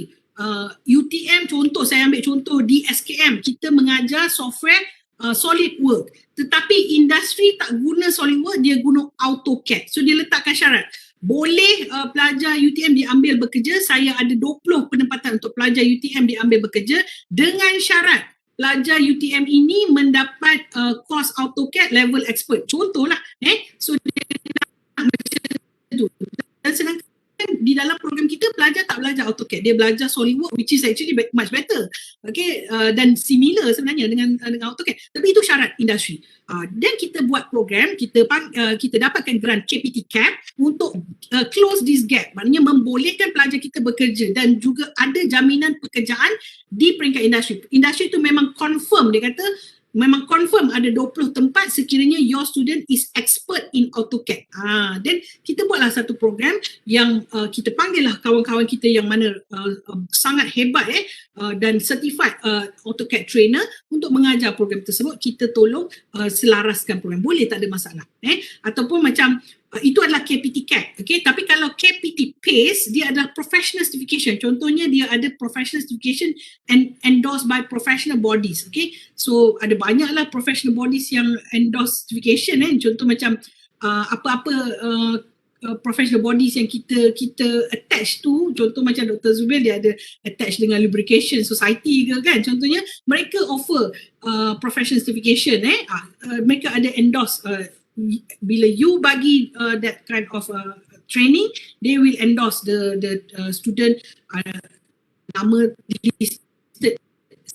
UTM, contoh saya ambil contoh di SKM, kita mengajar software SolidWorks, tetapi industri tak guna SolidWorks, dia guna AutoCAD. So dia letakkan syarat, boleh pelajar UTM diambil bekerja, saya ada 20 penempatan untuk pelajar UTM diambil bekerja dengan syarat pelajar UTM ini mendapat course AutoCAD level expert. Contohlah, so dia nak macam tu. Dan sedangkan di dalam program kita pelajar tak belajar AutoCAD, dia belajar SolidWorks, which is actually much better, okay, dan similar sebenarnya dengan AutoCAD, tapi itu syarat industri. Dan kita buat program, kita dapatkan grant KPT CAP untuk close this gap, maknanya membolehkan pelajar kita bekerja dan juga ada jaminan pekerjaan di peringkat industri. Industri itu memang confirm, dia kata memang confirm ada 20 tempat sekiranya your student is expert in AutoCAD. Dan kita buatlah satu program yang kita panggil lah kawan-kawan kita yang mana sangat hebat dan certified AutoCAD trainer untuk mengajar program tersebut. Kita tolong selaraskan program. Boleh, tak ada masalah. Ataupun macam itu adalah KPT CAP, okay? Tapi kalau KPT PACE, dia adalah professional certification. Contohnya dia ada professional certification and endorsed by professional bodies, okay? So ada banyaklah professional bodies yang endorse certification, contoh macam apa-apa professional bodies yang kita attach tu, contoh macam Dr. Zubair dia ada attach dengan Lubrication Society ke kan, contohnya mereka offer professional certification, mereka ada endorse. Bila you bagi that kind of training, they will endorse the student nama listed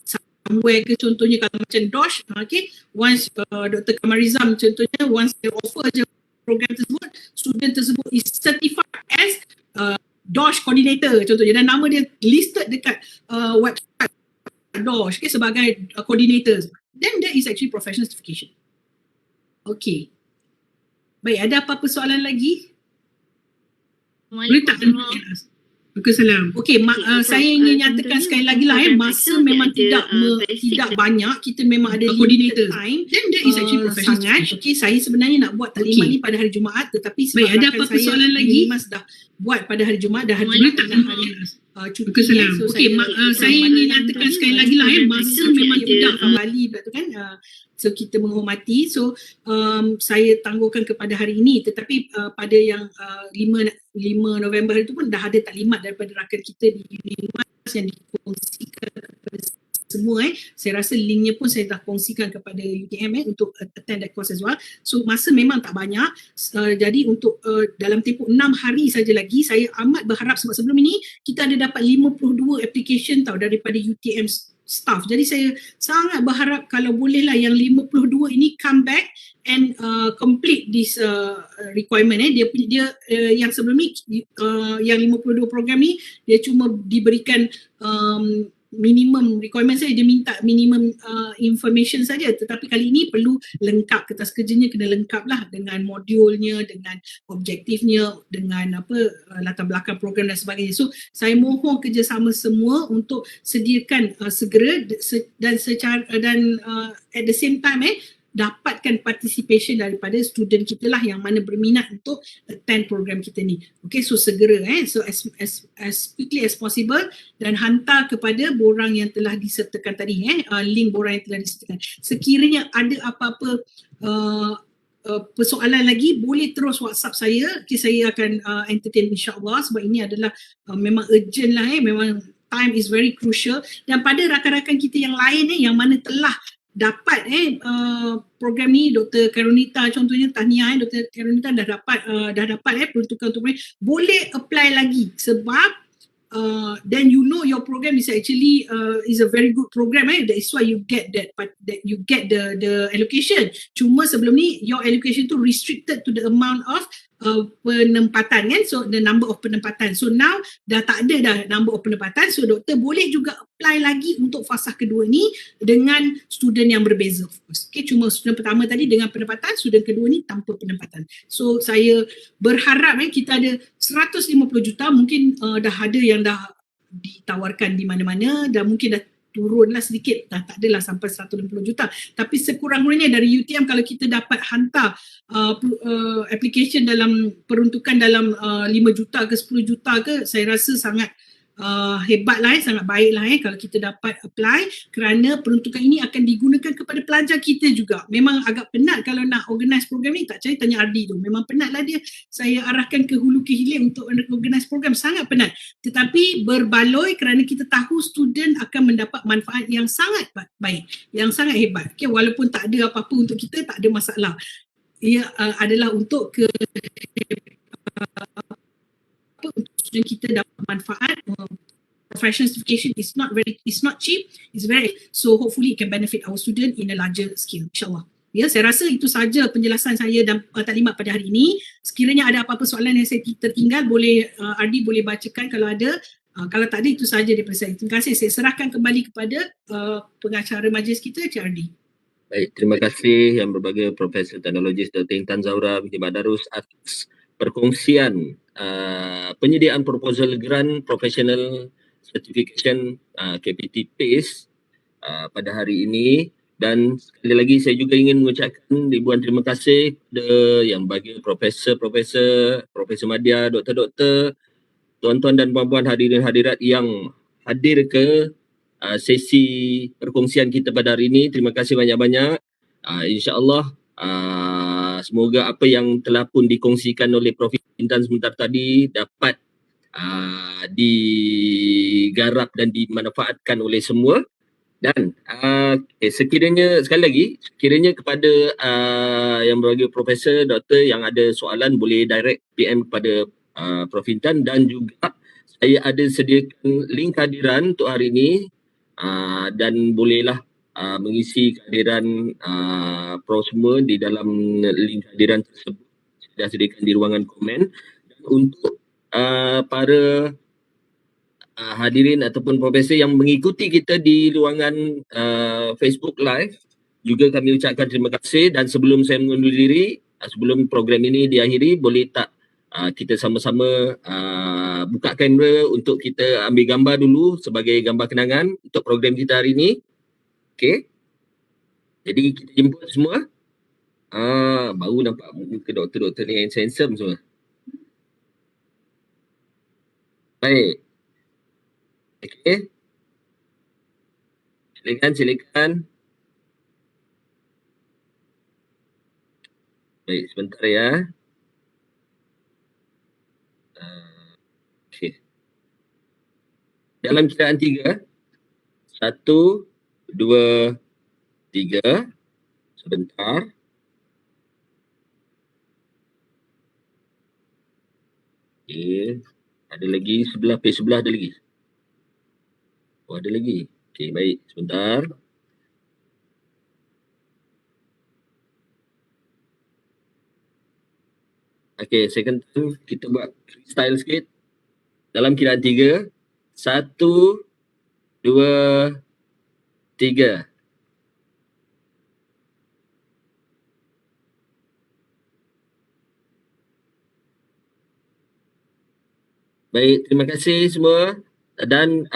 somewhere ke, contohnya kalau macam DOSH, okay, once Dr. Kamarizam contohnya, once they offer je program tersebut, student tersebut is certified as DOSH coordinator contohnya, dan nama dia listed dekat website DOSH, okay, sebagai coordinator, then that is actually professional certification. Okay. Baik, ada apa-apa soalan lagi? Boleh tak? Waalaikumsalam. Okey, saya ingin nyatakan sekali lagi lah, masa memang tidak banyak, kita memang ada coordinator time, then that is actually professional. Okey, saya sebenarnya nak buat taklimat ni pada hari Jumaat, tetapi sebab ada apa-apa soalan lagi? Mas dah buat pada hari Jumaat, dah hari Jumaat adalah hari cuti. Okey, saya ingin nyatakan sekali lagi lah, masa memang tidak kembali tu kan. So kita menghormati, so saya tangguhkan kepada hari ini, tetapi pada yang 5 November itu pun dah ada taklimat daripada rakan kita di Unimas yang dikongsikan kepada semua. Saya rasa linknya pun saya dah kongsikan kepada UTM untuk attend that course as well. So masa memang tak banyak, jadi untuk dalam tempoh 6 hari saja lagi, saya amat berharap, sebab sebelum ini kita ada dapat 52 application daripada UTM staff. Jadi saya sangat berharap kalau bolehlah yang 52 ini come back and complete this requirement. Dia yang sebelum ni yang 52 program ni dia cuma diberikan minimum requirement saja, dia minta minimum information saja, tetapi kali ini perlu lengkap, kertas kerjanya kena lengkap lah dengan modulnya, dengan objektifnya, dengan latar belakang program dan sebagainya. So saya mohon kerjasama semua untuk sediakan segera dan at the same time dapatkan participation daripada student kita lah yang mana berminat untuk attend program kita ni. Okay, so segera so as quickly as possible, dan hantar kepada borang yang telah disertakan tadi, link borang yang telah disertakan. Sekiranya ada apa-apa persoalan lagi, boleh terus WhatsApp saya. Okay, saya akan entertain insyaAllah, sebab ini adalah memang urgent lah, memang time is very crucial. Dan pada rakan-rakan kita yang lain yang mana telah dapat program ni, Dr. Karonita contohnya, tahniah Dr. Karonita dah dapat peruntukan untuk boleh apply lagi, sebab then you know your program is actually is a very good program, that is why you get that you get the allocation. Cuma sebelum ni your allocation tu restricted to the amount of penempatan kan, so the number of penempatan. So now dah tak ada dah number of penempatan, so doktor boleh juga apply lagi untuk fasa kedua ni dengan student yang berbeza. Okay, cuma student pertama tadi dengan penempatan, student kedua ni tanpa penempatan. So saya berharap kita ada 150 juta, mungkin dah ada yang dah ditawarkan di mana-mana dan mungkin dah turunlah sedikit, dah tak adalah sampai 160 juta. Tapi sekurang-kurangnya dari UTM kalau kita dapat hantar application dalam peruntukan dalam 5 juta ke 10 juta ke, saya rasa sangat hebat lah, sangat baik lah kalau kita dapat apply, kerana peruntukan ini akan digunakan kepada pelajar kita juga. Memang agak penat kalau nak organize program ni, tak percaya tanya Ardi tu, memang penat lah dia. Saya arahkan ke hulu ke hilir untuk organize program, sangat penat. Tetapi berbaloi kerana kita tahu student akan mendapat manfaat yang sangat baik, yang sangat hebat. Okay, walaupun tak ada apa-apa untuk kita, tak ada masalah. Ia adalah untuk untuk student kita dapat manfaat. Professional certification is not cheap, it's very, so hopefully it can benefit our student in a larger scale, insyaAllah. Ya, saya rasa itu saja penjelasan saya dan taklimat pada hari ini. Sekiranya ada apa-apa soalan yang saya tertinggal, boleh Ardi boleh bacakan kalau ada. Kalau tak ada, itu saja daripada saya. Terima kasih. Saya serahkan kembali kepada pengacara majlis kita, Cik Ardi. Baik, terima kasih Yang Berbahagia Profesor Teknologis Dr. Intan Zahura binti Badarus atas perkongsian penyediaan proposal grant professional certification KPT PACE pada hari ini. Dan sekali lagi saya juga ingin mengucapkan ribuan terima kasih kepada Yang Berbahagia Profesor Madya, Doktor-Doktor, tuan-tuan dan puan-puan hadirin hadirat yang hadir ke sesi perkongsian kita pada hari ini. Terima kasih banyak-banyak. InsyaAllah semoga apa yang telah pun dikongsikan oleh Prof. Intan sebentar tadi dapat digarap dan dimanfaatkan oleh semua. Dan sekiranya, sekali lagi, sekiranya kepada Yang Berbahagia Profesor, Doktor yang ada soalan, boleh direct PM kepada Prof. Intan. Dan juga saya ada sediakan link kehadiran untuk hari ini dan bolehlah mengisi kehadiran Prof semua di dalam link kehadiran tersebut. Saya sediakan di ruangan komen. Dan untuk para hadirin ataupun profesor yang mengikuti kita di ruangan Facebook Live, juga kami ucapkan terima kasih. Dan sebelum saya mengundur diri, sebelum program ini diakhiri, boleh tak kita sama-sama buka kamera untuk kita ambil gambar dulu sebagai gambar kenangan untuk program kita hari ini. Okey. Jadi kita jemput semua. Baru nampak muka doktor-doktor ni yang handsome semua. Baik. Okey. Silakan. Baik, sebentar ya. Okey. Dalam kiraan 3. 1, 2, 3. Sebentar. Okey. Ada lagi sebelah, page sebelah ada lagi. Oh, ada lagi. Okey, baik. Sebentar. Okey, second time kita buat freestyle sikit. Dalam kiraan 3. 1, 2, 3. Baik, terima kasih semua. Dan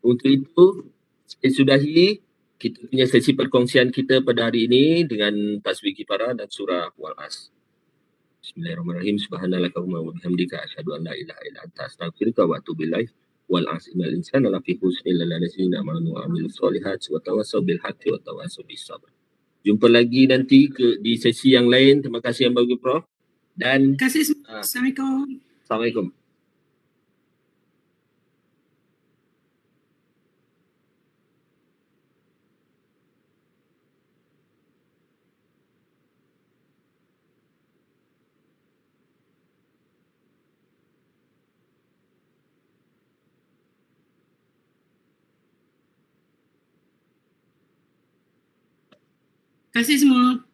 untuk itu saya sudahi kita punya sesi perkongsian kita pada hari ini dengan tasbih kifarah dan surah Wal-As. Bismillahirrahmanirrahim. Subhanallahumma wa bihamdika asyhadu an la ilaha illa anta astaghfiruka wa atubu ilaik. Wal-'as innal insana lafi khusr illa allazina amanu wa 'amilus solihati wa tawassaw bil haqqi wa tawassaw bis sabr. Jumpa lagi nanti di sesi yang lain. Terima kasih Yang Berbahagia Prof. Dan Terima kasih semua. Assalamualaikum. Assalamualaikum. Terima kasih semua.